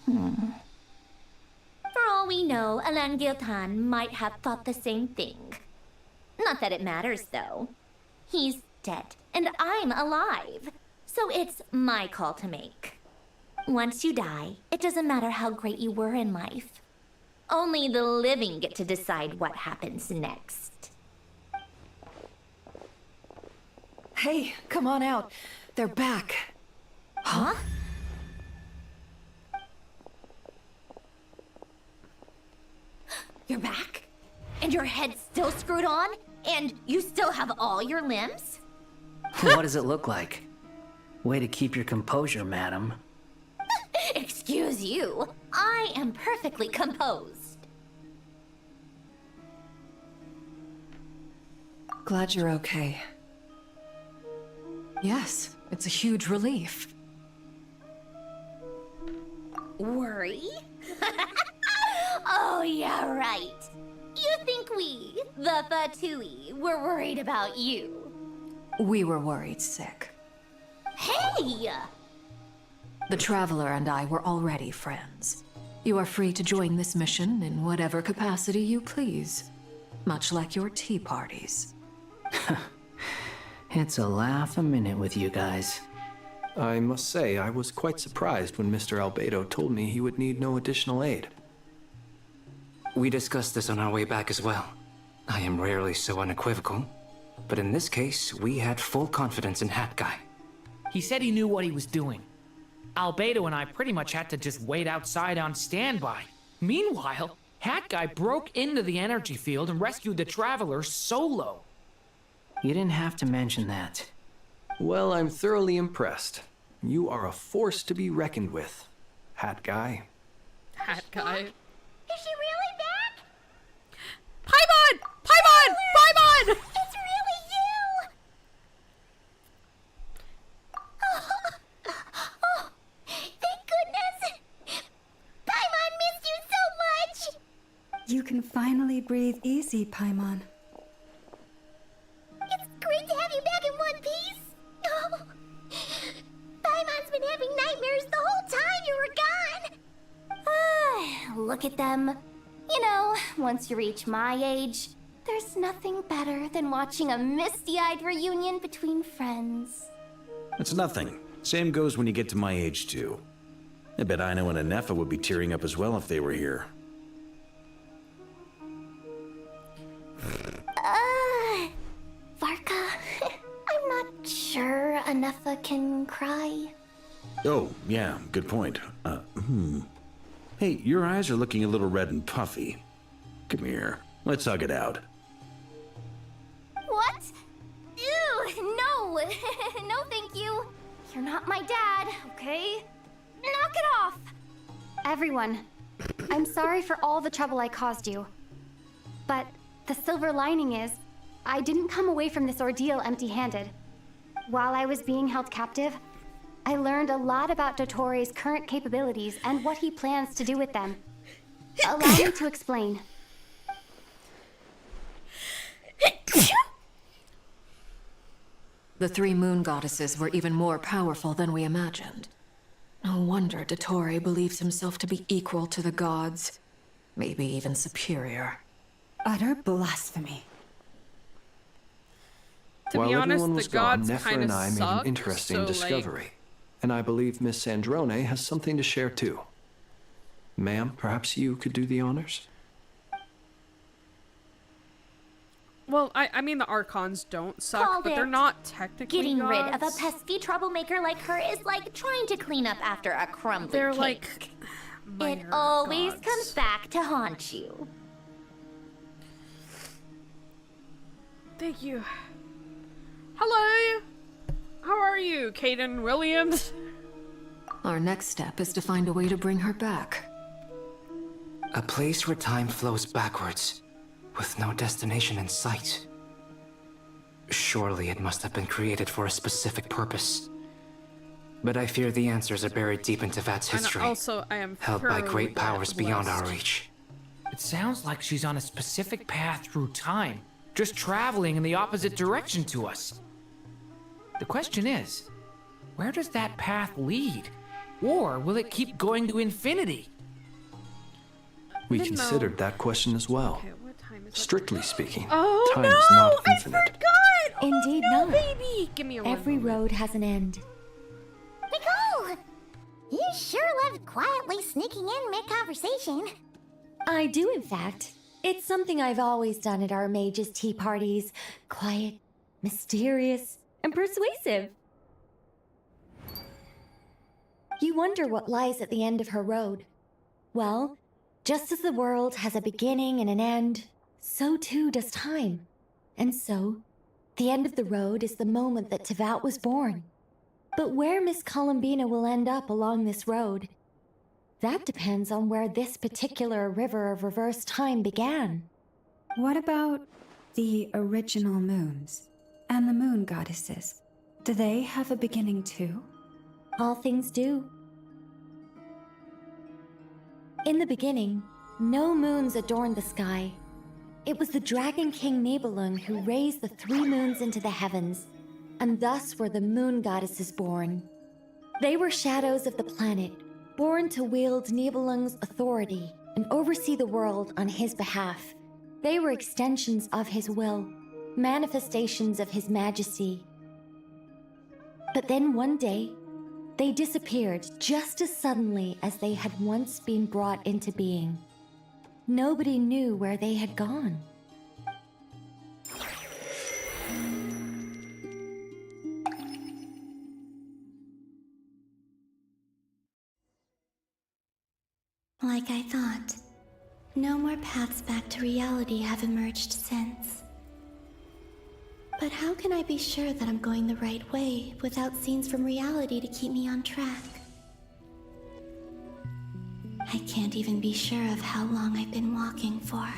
S12: For all we know, Alain Guillotin might have thought the same thing. Not that it matters, though. He's dead, and I'm alive. So it's my call to make. Once you die, it doesn't matter how great you were in life. Only the living get to decide what happens next.
S6: Hey, come on out. They're back.
S12: Huh? You're back? And your head's still screwed on? And you still have all your limbs?
S4: What does it look like? Way to keep your composure, madam.
S12: Excuse you. I am perfectly composed.
S6: Glad you're okay. Yes, it's a huge relief.
S12: Worry? Oh, yeah, right. You think we, the Fatui, were worried about you?
S6: We were worried sick.
S12: Hey!
S6: The Traveler and I were already friends. You are free to join this mission in whatever capacity you please. Much like your tea parties.
S4: It's a laugh a minute with you guys.
S14: I must say, I was quite surprised when Mr. Albedo told me he would need no additional aid.
S2: We discussed this on our way back as well. I am rarely so unequivocal, but in this case, we had full confidence in Hat Guy.
S5: He said he knew what he was doing. Albedo and I pretty much had to just wait outside on standby. Meanwhile, Hat Guy broke into the energy field and rescued the Traveler solo.
S4: You didn't have to mention that.
S14: Well, I'm thoroughly impressed. You are a force to be reckoned with, Hat Guy.
S1: Hat Guy.
S12: Is she really back?
S1: Paimon! Paimon! Paimon!
S12: It's really you! Oh, thank goodness! Paimon missed you so much!
S7: You can finally breathe easy, Paimon.
S12: It's great to have you back in one piece! Oh, Paimon's been having nightmares the whole time you were gone! Look at them. You know, once you reach my age, there's nothing better than watching a misty-eyed reunion between friends.
S15: It's nothing. Same goes when you get to my age, too. I bet Ino and Anefa would be tearing up as well if they were here.
S12: Varka, I'm not sure Anefa can cry.
S15: Oh, yeah, good point. Hey, your eyes are looking a little red and puffy. Come here, let's hug it out.
S12: What? Ew, no! No, thank you. You're not my dad, okay? Knock it off!
S8: Everyone, I'm sorry for all the trouble I caused you. But the silver lining is, I didn't come away from this ordeal empty-handed. While I was being held captive, I learned a lot about Dottoro's current capabilities and what he plans to do with them. Allow me to explain.
S6: The 3 moon goddesses were even more powerful than we imagined. No wonder Dottore believes himself to be equal to the gods. Maybe even superior.
S7: Utter blasphemy.
S1: To
S14: While
S1: be honest,
S14: everyone
S1: the
S14: was gone,
S1: gods
S14: Nefer
S1: kind of
S14: and I made
S1: suck,
S14: an interesting
S1: so,
S14: discovery. And I believe Miss Sandrone has something to share too. Ma'am, perhaps you could do the honors?
S1: Well, I mean, the Archons don't suck,
S12: Called
S1: but they're
S12: it.
S1: not technically
S12: Getting
S1: gods.
S12: rid of a pesky troublemaker like her is like trying to clean up after a crumbly
S1: They're
S12: cake.
S1: like
S12: it
S1: minor
S12: always
S1: gods.
S12: comes back to haunt you.
S1: Thank you. Hello! How are you, Caden Williams?
S6: Our next step is to find a way to bring her back.
S2: A place where time flows backwards, with no destination in sight. Surely it must have been created for a specific purpose. But I fear the answers are buried deep into Vat's history,
S1: And also, I am
S2: held by
S1: thoroughly
S2: great powers beyond our
S1: blessed.
S2: reach.
S5: It sounds like she's on a specific path through time, just traveling in the opposite direction to us. The question is, where does that path lead? Or will it keep going to infinity?
S14: We considered that question as well.
S1: Okay, what time is it?
S14: Strictly speaking,
S1: Oh,
S14: time
S1: no!
S14: is not
S1: I
S14: infinite.
S1: forgot!
S10: Indeed
S1: no,
S10: not.
S1: baby! Give me a
S10: Every
S1: moment.
S10: road has an end.
S12: Nicole! You sure love quietly sneaking in mid-conversation.
S10: I do, in fact. It's something I've always done at our mages' tea parties. Quiet, mysterious, and persuasive. You wonder what lies at the end of her road. Well, just as the world has a beginning and an end, so too does time. And so, the end of the road is the moment that Tevat was born. But where Miss Columbina will end up along this road, that depends on where this particular river of reverse time began.
S7: What about the original moons and the moon goddesses? Do they have a beginning too?
S10: All things do. In the beginning, no moons adorned the sky. It was the Dragon King Nibelung who raised the 3 moons into the heavens, and thus were the moon goddesses born. They were shadows of the planet, born to wield Nibelung's authority and oversee the world on his behalf. They were extensions of his will, manifestations of his majesty. But then one day, they disappeared just as suddenly as they had once been brought into being. Nobody knew where they had gone.
S11: Like I thought, no more paths back to reality have emerged since. But how can I be sure that I'm going the right way without scenes from reality to keep me on track? I can't even be sure of how long I've been walking for.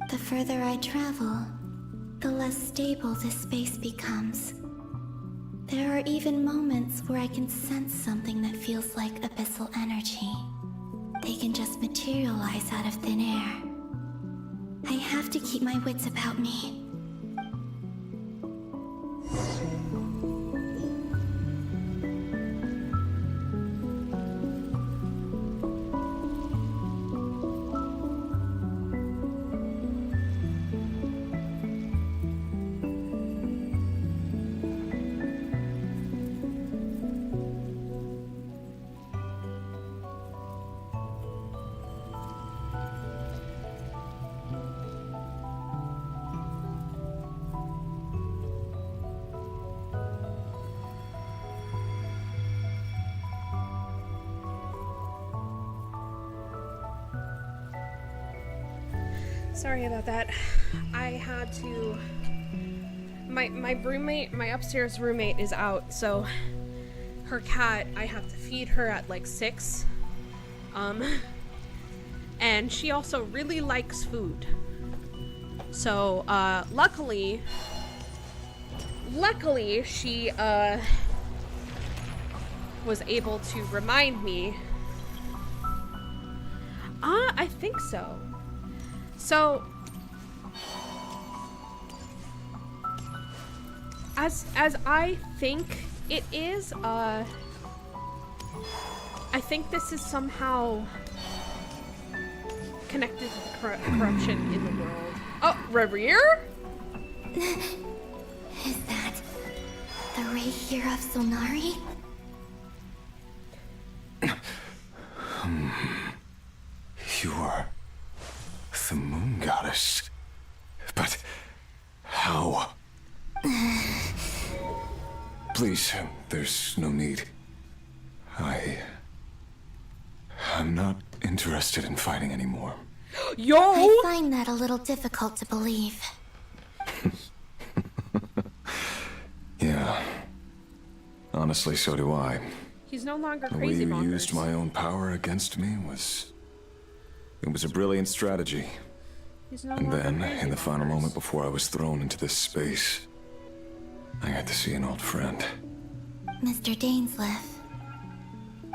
S11: The further I travel, the less stable this space becomes. There are even moments where I can sense something that feels like abyssal energy. They can just materialize out of thin air. I have to keep my wits about me.
S1: Sorry about that. I had to... My roommate, my upstairs roommate is out, so her cat, I have to feed her at like 6. And she also really likes food. So, luckily she, was able to remind me. I think so. So, As I think it is, I think this is somehow connected to corruption in the world. Oh, Reverie?
S11: Is that the Reverie of Solnari?
S3: You are the moon goddess. But how? Please, there's no need. I'm not interested in fighting anymore.
S1: Yo!
S11: I find that a little difficult to believe.
S3: Yeah. Honestly, so do I.
S1: He's no longer
S3: The way
S1: crazy
S3: you
S1: bonkers.
S3: used my own power against me was... It was a brilliant strategy.
S1: He's no
S3: And
S1: longer
S3: then,
S1: crazy
S3: in the final
S1: bonkers.
S3: moment before I was thrown into this space, I got to see an old friend.
S11: Mr. Dainsleif.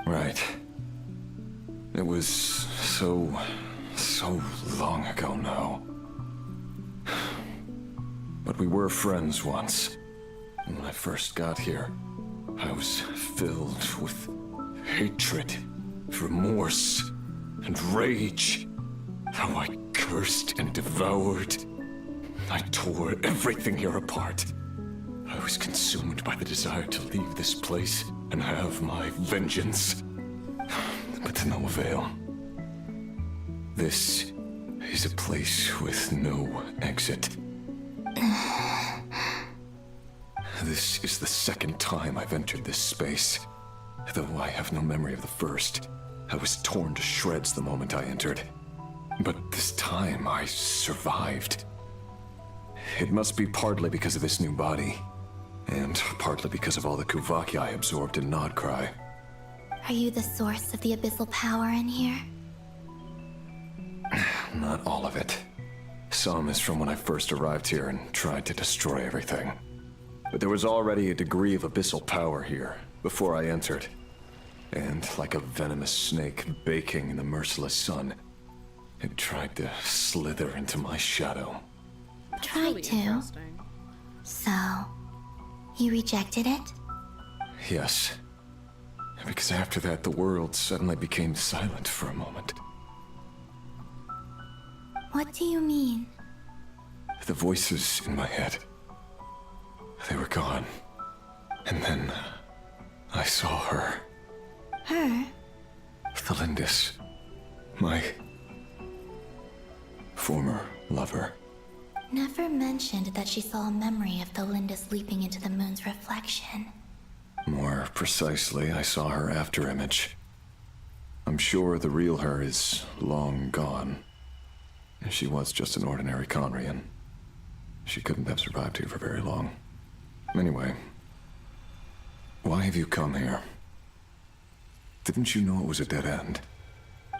S3: Right. It was so long ago now. But we were friends once. And when I first got here, I was filled with hatred, remorse, and rage. How I cursed and devoured. I tore everything here apart. I was consumed by the desire to leave this place and have my vengeance. But to no avail. This is a place with no exit. This is the second time I've entered this space. Though I have no memory of the first. I was torn to shreds the moment I entered. But this time I survived. It must be partly because of this new body. And partly because of all the Kuvaki I absorbed in Nodcry.
S11: Are you the source of the abyssal power in here?
S3: Not all of it. Some is from when I first arrived here and tried to destroy everything. But there was already a degree of abyssal power here, before I entered. And like a venomous snake baking in the merciless sun, it tried to slither into my shadow.
S11: Tried to. So, you rejected it?
S3: Yes. Because after that, the world suddenly became silent for a moment.
S11: What do you mean?
S3: The voices in my head, they were gone. And then I saw her.
S11: Her?
S3: Thelindis. My former lover.
S11: Never mentioned that she saw a memory of Thelindis leaping into the moon's reflection.
S3: More precisely, I saw her afterimage. I'm sure the real her is long gone. She was just an ordinary Conrian. She couldn't have survived here for very long. Anyway, why have you come here? Didn't you know it was a dead end?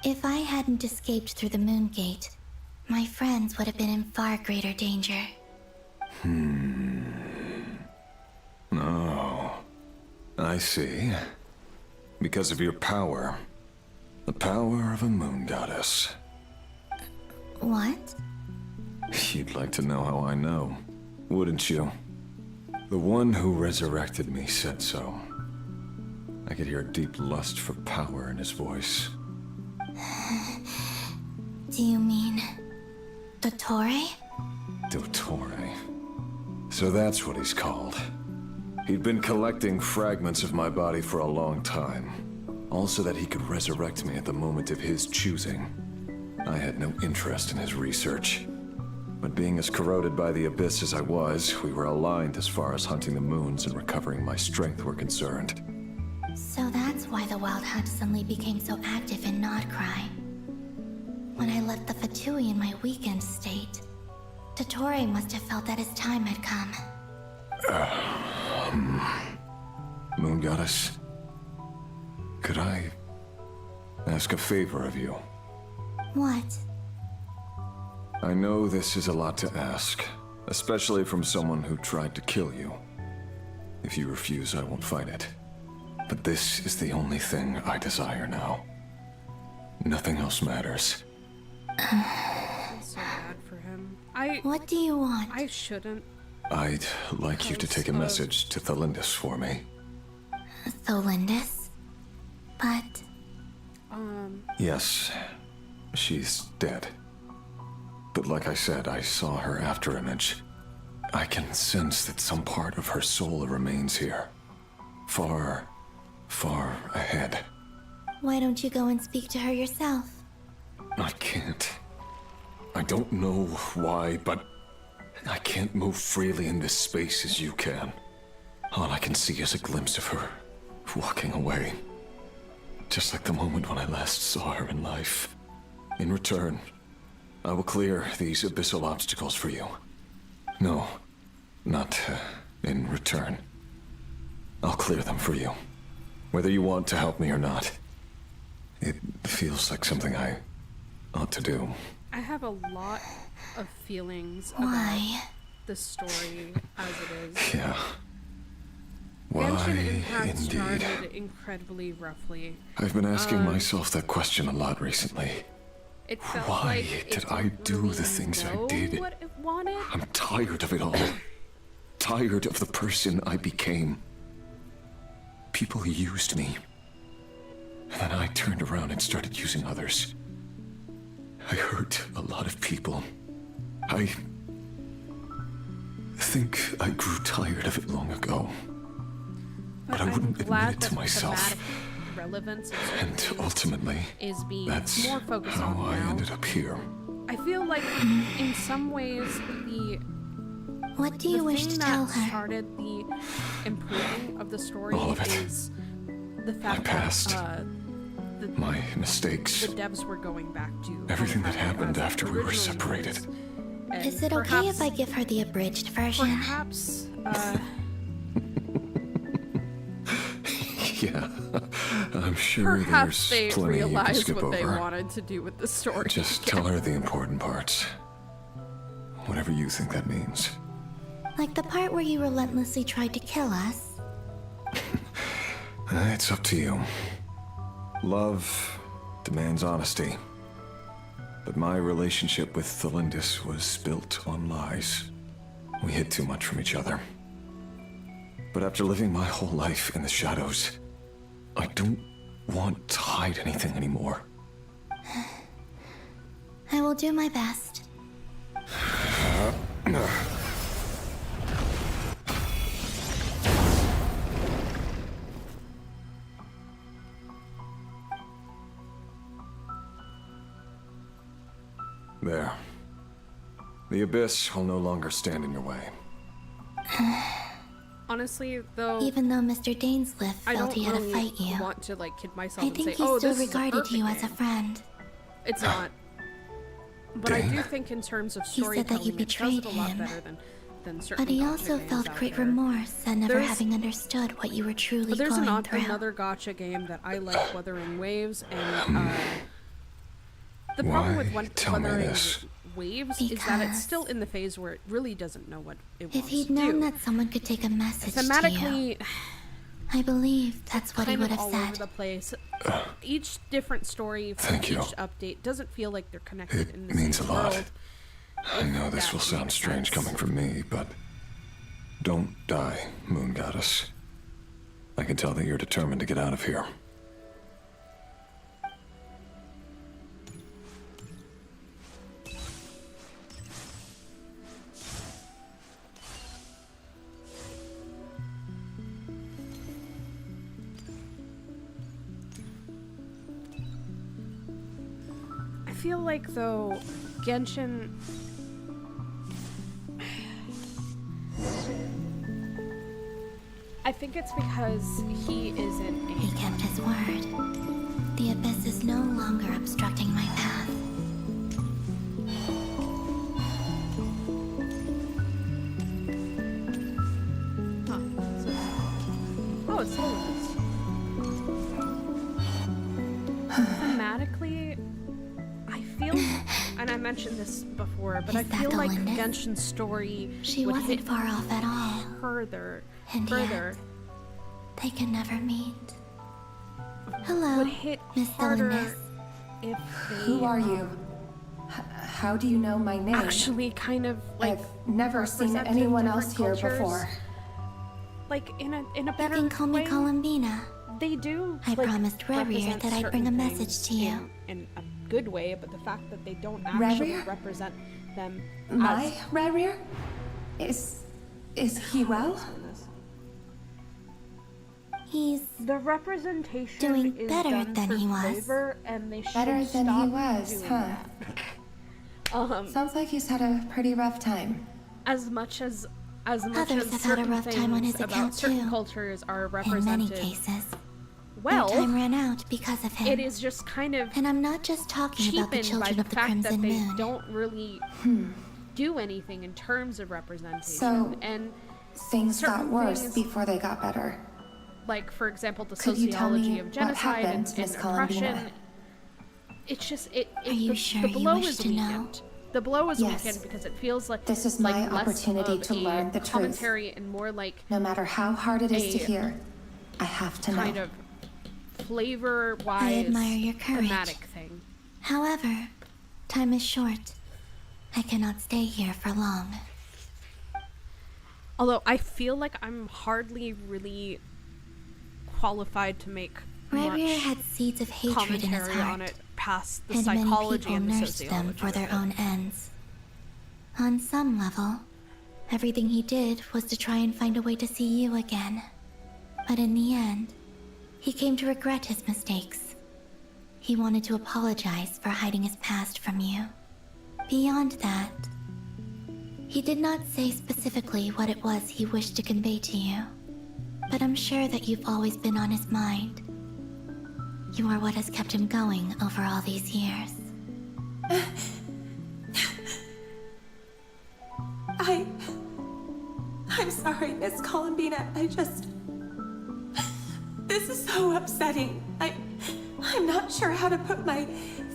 S11: If I hadn't escaped through the moon gate, my friends would have been in far greater danger.
S3: Oh, I see. Because of your power. The power of a moon goddess.
S11: What?
S3: You'd like to know how I know, wouldn't you? The one who resurrected me said so. I could hear a deep lust for power in his voice.
S11: Do you mean... Dottore?
S3: Dottore. So that's what he's called. He'd been collecting fragments of my body for a long time. Also that he could resurrect me at the moment of his choosing. I had no interest in his research. But being as corroded by the abyss as I was, we were aligned as far as hunting the moons and recovering my strength were concerned.
S11: So that's why the Wild Hunt suddenly became so active in Nodcry. When I left the Fatui in my weakened state, Dottore must have felt that his time had come.
S3: Moon Goddess, could I ask a favor of you?
S11: What?
S3: I know this is a lot to ask, especially from someone who tried to kill you. If you refuse, I won't fight it. But this is the only thing I desire now. Nothing else matters.
S1: I feel so bad for him.
S11: What do you want?
S1: I shouldn't.
S3: I'd like you to take a message to Thelindis for me.
S11: Thelindis? But...
S3: Yes, she's dead. But like I said, I saw her after image. I can sense that some part of her soul remains here. Far, far ahead.
S11: Why don't you go and speak to her yourself?
S3: I can't. I don't know why, but I can't move freely in this space as you can. All I can see is a glimpse of her walking away. Just like the moment when I last saw her in life. In return, I will clear these abyssal obstacles for you. No, not in return. I'll clear them for you. Whether you want to help me or not. It feels like something I ought to do.
S1: I have a lot of feelings about the story as it is.
S3: Yeah.
S1: Genshin Impact
S3: Indeed.
S1: started incredibly roughly.
S3: I've been asking myself that question a lot recently.
S1: It felt
S3: Why
S1: like it
S3: did I
S1: didn't
S3: do
S1: really
S3: the things I
S1: know
S3: did?
S1: what it wanted.
S3: I'm tired of it all. Tired of the person I became. People used me. And then I turned around and started using others. I hurt a lot of people. I think I grew tired of it long ago. But I wouldn't admit it to myself.
S1: Relevance of
S3: And
S1: certain
S3: ultimately,
S1: things is being
S3: that's
S1: more focused
S3: how
S1: on
S3: I
S1: now.
S3: ended up here.
S1: I feel like in some ways
S11: What do you wish to tell her?
S1: started the improving of the story
S3: All of it.
S1: is the fact
S3: past.
S1: that
S3: My mistakes.
S1: the devs were going back to
S3: Everything that happened
S1: as
S3: after we were
S1: originally
S3: separated.
S1: was. And
S11: Is it okay if I give her the abridged version?
S1: Perhaps,
S3: Yeah, I'm sure
S1: perhaps they
S3: there's plenty you can
S1: realized
S3: skip
S1: what they
S3: over.
S1: wanted to do with the story.
S3: Just tell her the important parts. Whatever you think that means.
S11: Like the part where you relentlessly tried to kill us?
S3: It's up to you. Love demands honesty. But my relationship with Thelindis was built on lies. We hid too much from each other. But after living my whole life in the shadows, I don't want to hide anything anymore.
S11: I will do my best.
S3: There. The Abyss will no longer stand in your way.
S1: Honestly, though,
S11: Even though Mr. Dainsliff
S1: I
S11: felt
S1: don't
S11: he had
S1: really
S11: to fight you,
S1: want to like kid myself
S11: I
S1: and
S11: think
S1: say,
S11: he
S1: "Oh,
S11: still
S1: this is a
S11: regarded
S1: perfect
S11: you as a
S1: game."
S11: friend.
S1: It's not. But I do
S3: Dane?
S1: think in terms of
S11: He said that
S1: storytelling,
S11: you
S1: it does
S11: betrayed
S1: it a lot
S11: him.
S1: better than certain.
S11: But he
S1: gacha
S11: also
S1: games
S11: felt
S1: out
S11: great
S1: there.
S11: remorse at never
S1: There's-
S11: having understood what you were truly
S1: But there's
S11: going through.
S1: another gacha game that I like, Wuthering Waves, and the problem with
S3: Tell me
S1: Wuthering
S3: this.
S1: Waves is that it's
S11: Because-
S1: still in the phase where it really doesn't know what it wants
S11: If he'd
S1: to
S11: known
S1: do.
S11: that someone could take a message to you,
S1: Thematically,
S11: I believe that's what he
S1: kind
S11: would
S1: of
S11: have
S1: all over
S11: said.
S1: the place. Each different story for
S3: Thank you.
S1: each update doesn't feel like they're connected in the
S3: Means a
S1: same
S3: lot.
S1: world.
S3: I know this
S1: that
S3: will sound
S1: makes
S3: strange
S1: sense.
S3: coming from me, but don't die, Moon Goddess. I can tell that you're determined to get out of here.
S1: I feel like though Genshin I think it's because he isn't
S11: He kept his word. The abyss is no longer obstructing my path.
S1: Oh, it's Holiness. Thematically, I feel, and I mentioned this before, but I
S11: Is that
S1: feel like
S11: Galinda?
S1: Genshin's story
S11: She
S1: would
S11: wasn't
S1: hit
S11: far off at all.
S1: further,
S11: And
S1: further,
S11: They can never meet. Hello,
S1: would hit
S11: Miss
S1: harder
S11: Thelindis.
S1: if they.
S6: Who are you?
S16: How do you know my name?
S1: actually kind of like
S16: I've never seen
S1: represented
S16: anyone else
S1: different
S16: here
S1: cultures,
S16: before.
S1: like in a better
S11: You can call me
S1: way.
S11: Columbina.
S1: They do.
S11: I
S1: like,
S11: promised Rerir
S1: represent
S11: that I'd bring a
S1: certain
S11: message
S1: things
S11: to you.
S1: in a good way, but the fact that they don't actually
S16: Rerir?
S1: represent them
S16: My
S1: as
S16: Rerir? Is he well?
S11: He's
S1: the representation
S11: doing
S1: is
S11: better
S1: done
S11: than
S1: for
S11: he was.
S1: flavor, and they should
S16: Better than he
S1: stop
S16: was,
S1: doing
S16: huh?
S1: that.
S16: Sounds like he's had a pretty rough time.
S1: As much as
S11: Others
S1: as
S11: have had a
S1: certain
S11: rough time on
S1: things
S11: his
S1: about
S11: account,
S1: certain
S11: too.
S1: cultures are
S11: in
S1: represented
S11: many cases.
S1: well,
S11: Their time ran out because of him.
S1: it is just kind of
S11: And I'm not just talking about the
S1: cheapened by
S11: children
S1: the
S11: of the
S1: fact that
S11: Crimson
S1: they
S11: Moon.
S1: don't really do anything in terms of representation.
S16: So,
S1: and
S16: Things got
S1: certain
S16: worse
S1: things-
S16: before they got better.
S1: like for example the
S16: Could you tell
S1: sociology
S16: me
S1: of
S16: what
S1: genocide
S16: happened,
S1: and
S16: Miss
S1: oppression.
S16: Columbina?
S1: It's just it
S11: Are you
S1: the,
S11: sure
S1: the
S11: you
S1: blow
S11: wish
S1: is
S11: to know?
S1: weakened. The blow is
S16: Yes.
S1: weakened because it feels like
S16: This is
S1: like
S16: my
S1: less
S16: opportunity
S1: of
S16: to
S1: a
S16: learn the truth.
S1: commentary and more like
S16: No matter how hard it is to
S1: a
S16: hear, I have to
S1: kind
S16: know.
S1: of flavor wise
S11: I admire your courage.
S1: thematic thing.
S11: However, time is short. I cannot stay here for long.
S1: Although I feel like I'm hardly really qualified to make
S11: Rerir
S1: much
S11: had seeds of hatred in his
S1: commentary
S11: heart,
S1: on it past the
S11: and many
S1: psychology
S11: people
S1: and the
S11: nursed them
S1: sociology
S11: for
S1: of
S11: their
S1: it.
S11: own ends. On some level, everything he did was to try and find a way to see you again. But in the end, he came to regret his mistakes. He wanted to apologize for hiding his past from you. Beyond that, he did not say specifically what it was he wished to convey to you, but I'm sure that you've always been on his mind. You are what has kept him going over all these years.
S16: I'm sorry, Miss Columbina. This is so upsetting. I'm not sure how to put my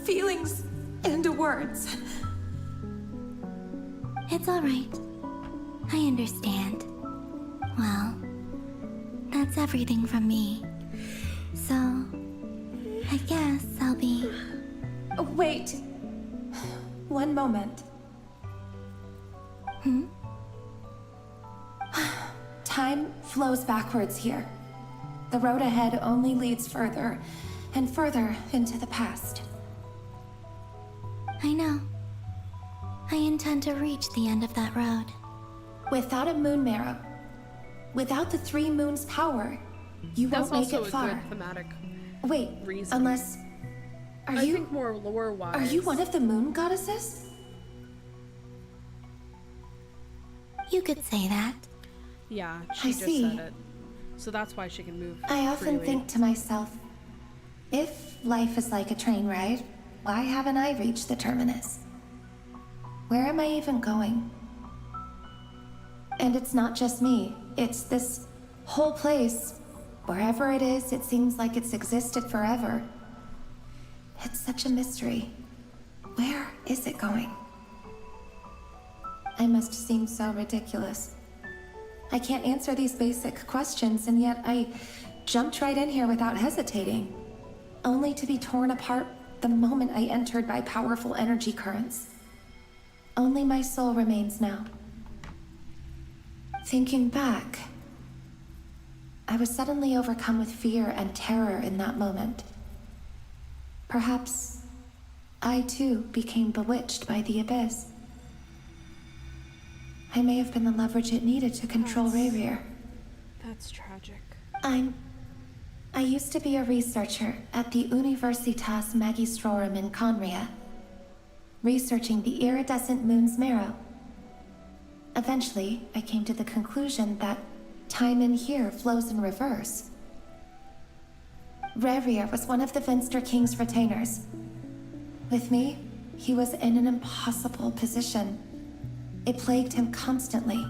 S16: feelings into words.
S11: It's all right. I understand. Well, that's everything from me. So, I guess I'll be...
S16: Wait. One moment. Time flows backwards here. The road ahead only leads further and further into the past.
S11: I know. I intend to reach the end of that road.
S16: Without a moon marrow, without the three moons' power, you
S1: That's
S16: won't make
S1: also
S16: it
S1: a
S16: far.
S1: good thematic
S16: Wait,
S1: reason.
S16: unless...
S1: I think more lore-wise.
S16: Are you one of the moon goddesses?
S11: You could say that.
S1: Yeah,
S16: I
S1: she just
S16: see.
S1: said it. So that's why she can move
S16: I often
S1: freely.
S16: think to myself, if life is like a train ride, why haven't I reached the terminus? Where am I even going? And it's not just me, it's this whole place. Wherever it is, it seems like it's existed forever. It's such a mystery. Where is it going? I must seem so ridiculous. I can't answer these basic questions, and yet I jumped right in here without hesitating, only to be torn apart the moment I entered by powerful energy currents. Only my soul remains now. Thinking back, I was suddenly overcome with fear and terror in that moment. Perhaps I too became bewitched by the abyss. I may have been the leverage it needed to control Rerir.
S1: That's tragic.
S16: I used to be a researcher at the Universitas Magistrorum in Conria, researching the iridescent moon's marrow. Eventually, I came to the conclusion that time in here flows in reverse. Rerir was one of the Finster King's retainers. With me, he was in an impossible position. It plagued him constantly.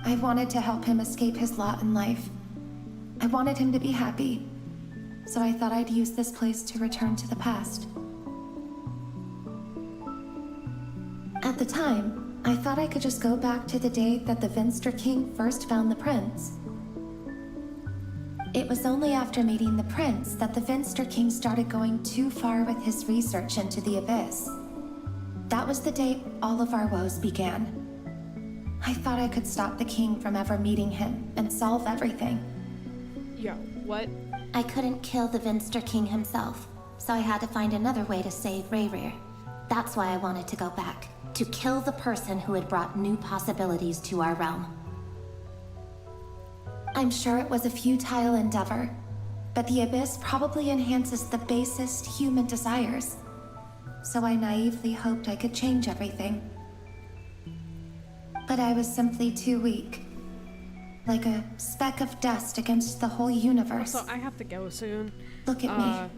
S16: I wanted to help him escape his lot in life. I wanted him to be happy, so I thought I'd use this place to return to the past. At the time, I thought I could just go back to the day that the Finster King first found the prince. It was only after meeting the prince that the Finster King started going too far with his research into the abyss. That was the day all of our woes began. I thought I could stop the king from ever meeting him and solve everything.
S1: Yo, what?
S11: I couldn't kill the Vinster King himself, so I had to find another way to save Rayrir. That's why I wanted to go back, to kill the person who had brought new possibilities to our realm.
S16: I'm sure it was a futile endeavor, but the Abyss probably enhances the basest human desires. So I naively hoped I could change everything. But I was simply too weak. Like a speck of dust against the whole universe.
S1: So I have to go soon.
S16: Look at me.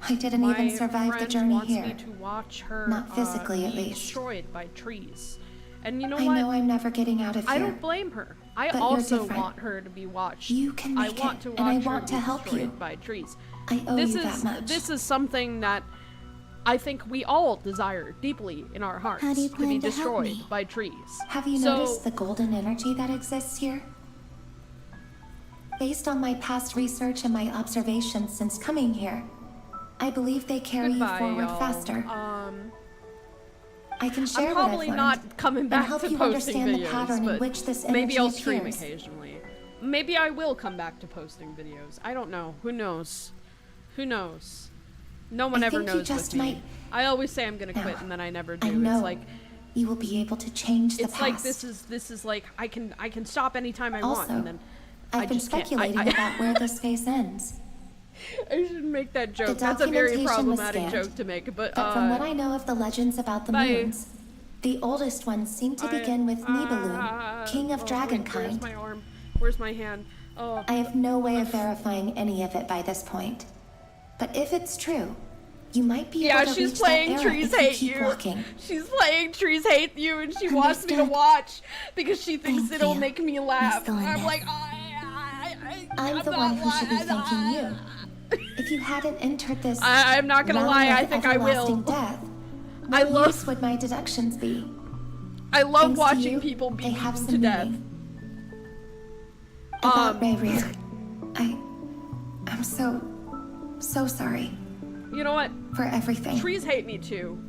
S16: I didn't even survive the journey here.
S1: Me to watch her,
S16: not physically, at
S1: be
S16: least.
S1: Destroyed by trees. And you know
S16: I
S1: what?
S16: know I'm never getting out of here.
S1: I don't blame her. I
S16: but
S1: also want her to be watched.
S16: You can make
S1: I want
S16: it,
S1: to watch
S16: and I
S1: her
S16: want
S1: be
S16: to help
S1: destroyed
S16: you.
S1: By trees.
S16: I owe you that much.
S1: This is something that I think we all desire deeply in our hearts.
S16: How do you
S1: to
S16: plan
S1: be
S16: to help
S1: destroyed
S16: me?
S1: by trees.
S16: Have you noticed the golden energy that exists here? Based on my past research and my observations since coming here, I believe they carry you forward faster. I can share
S1: I'm
S16: what I've
S1: probably
S16: learned
S1: not coming
S16: and
S1: back
S16: help
S1: to
S16: you
S1: posting
S16: understand
S1: videos,
S16: the pattern in
S1: but
S16: which this
S1: maybe I'll
S16: energy
S1: stream
S16: appears.
S1: occasionally. Maybe I will come back to posting videos. I don't know. Who knows? Who knows? No one
S16: I
S1: ever
S16: think you
S1: knows
S16: just
S1: with me.
S16: might-
S1: I always say I'm gonna quit
S16: Now,
S1: and then I never do.
S16: I know
S1: It's like
S16: you will be able to change the
S1: it's
S16: past.
S1: like this is like I can stop anytime I want
S16: Also,
S1: and then
S16: I've
S1: I
S16: been
S1: just can't.
S16: speculating about where this phase ends.
S1: I shouldn't make that joke.
S16: The
S1: That's a very
S16: documentation was
S1: problematic
S16: scanned,
S1: joke to make, but
S16: from what I know of the legends about the
S1: bye.
S16: moons, the oldest ones seem to begin with Nibelung, king of dragonkind.
S1: Where's my arm? Where's my hand? Oh.
S16: I have no way of verifying any of it by this point. But if it's true, you might be able to
S1: she's
S16: reach
S1: playing
S16: that era
S1: Trees
S16: if
S1: Hate
S16: you keep
S1: You.
S16: walking.
S1: She's playing Trees Hate You, and she wants me to watch because she thinks it'll make me laugh. I'm like,
S16: I'm the one who should be thanking you. If you hadn't entered this,
S1: I'm not gonna lie,
S16: realm
S1: I
S16: of
S1: think I will.
S16: everlasting Death,
S1: I
S16: what
S1: love-
S16: use would my deductions be?
S1: I love
S16: Thanks to
S1: watching
S16: you,
S1: people be
S16: they have
S1: beaten
S16: some
S1: to death.
S16: meaning. About Rayrir, I'm so sorry.
S1: You know what?
S16: For everything.
S1: Trees hate me too.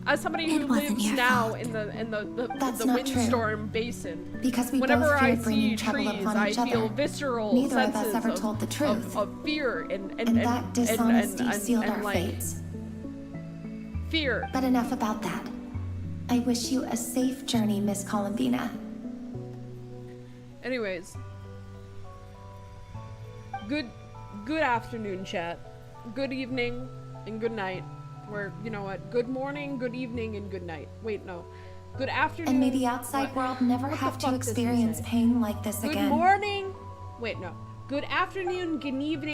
S1: As somebody who
S16: wasn't
S1: lives
S16: your
S1: now
S16: fault.
S1: in the
S16: That's not true.
S1: windstorm basin,
S16: Because we
S1: whenever
S16: both
S1: I
S16: feared bringing
S1: see
S16: trouble
S1: trees,
S16: upon
S1: I
S16: each
S1: feel
S16: other.
S1: visceral
S16: Neither of
S1: senses
S16: us ever told the truth.
S1: of fear and
S16: that dishonesty sealed our
S1: like,
S16: fates.
S1: fear.
S16: But enough about that. I wish you a safe journey, Miss Columbina.
S1: Anyways, good afternoon, chat. Good evening and good night. Or you know what? Good morning, good evening, and good night. Wait, no. Good afternoon.
S16: And may the outside
S1: what?
S16: world never
S1: What the
S16: have to
S1: fuck does he
S16: experience
S1: say?
S16: pain like this
S1: Good
S16: again.
S1: morning. Wait, no. Good afternoon, good evening.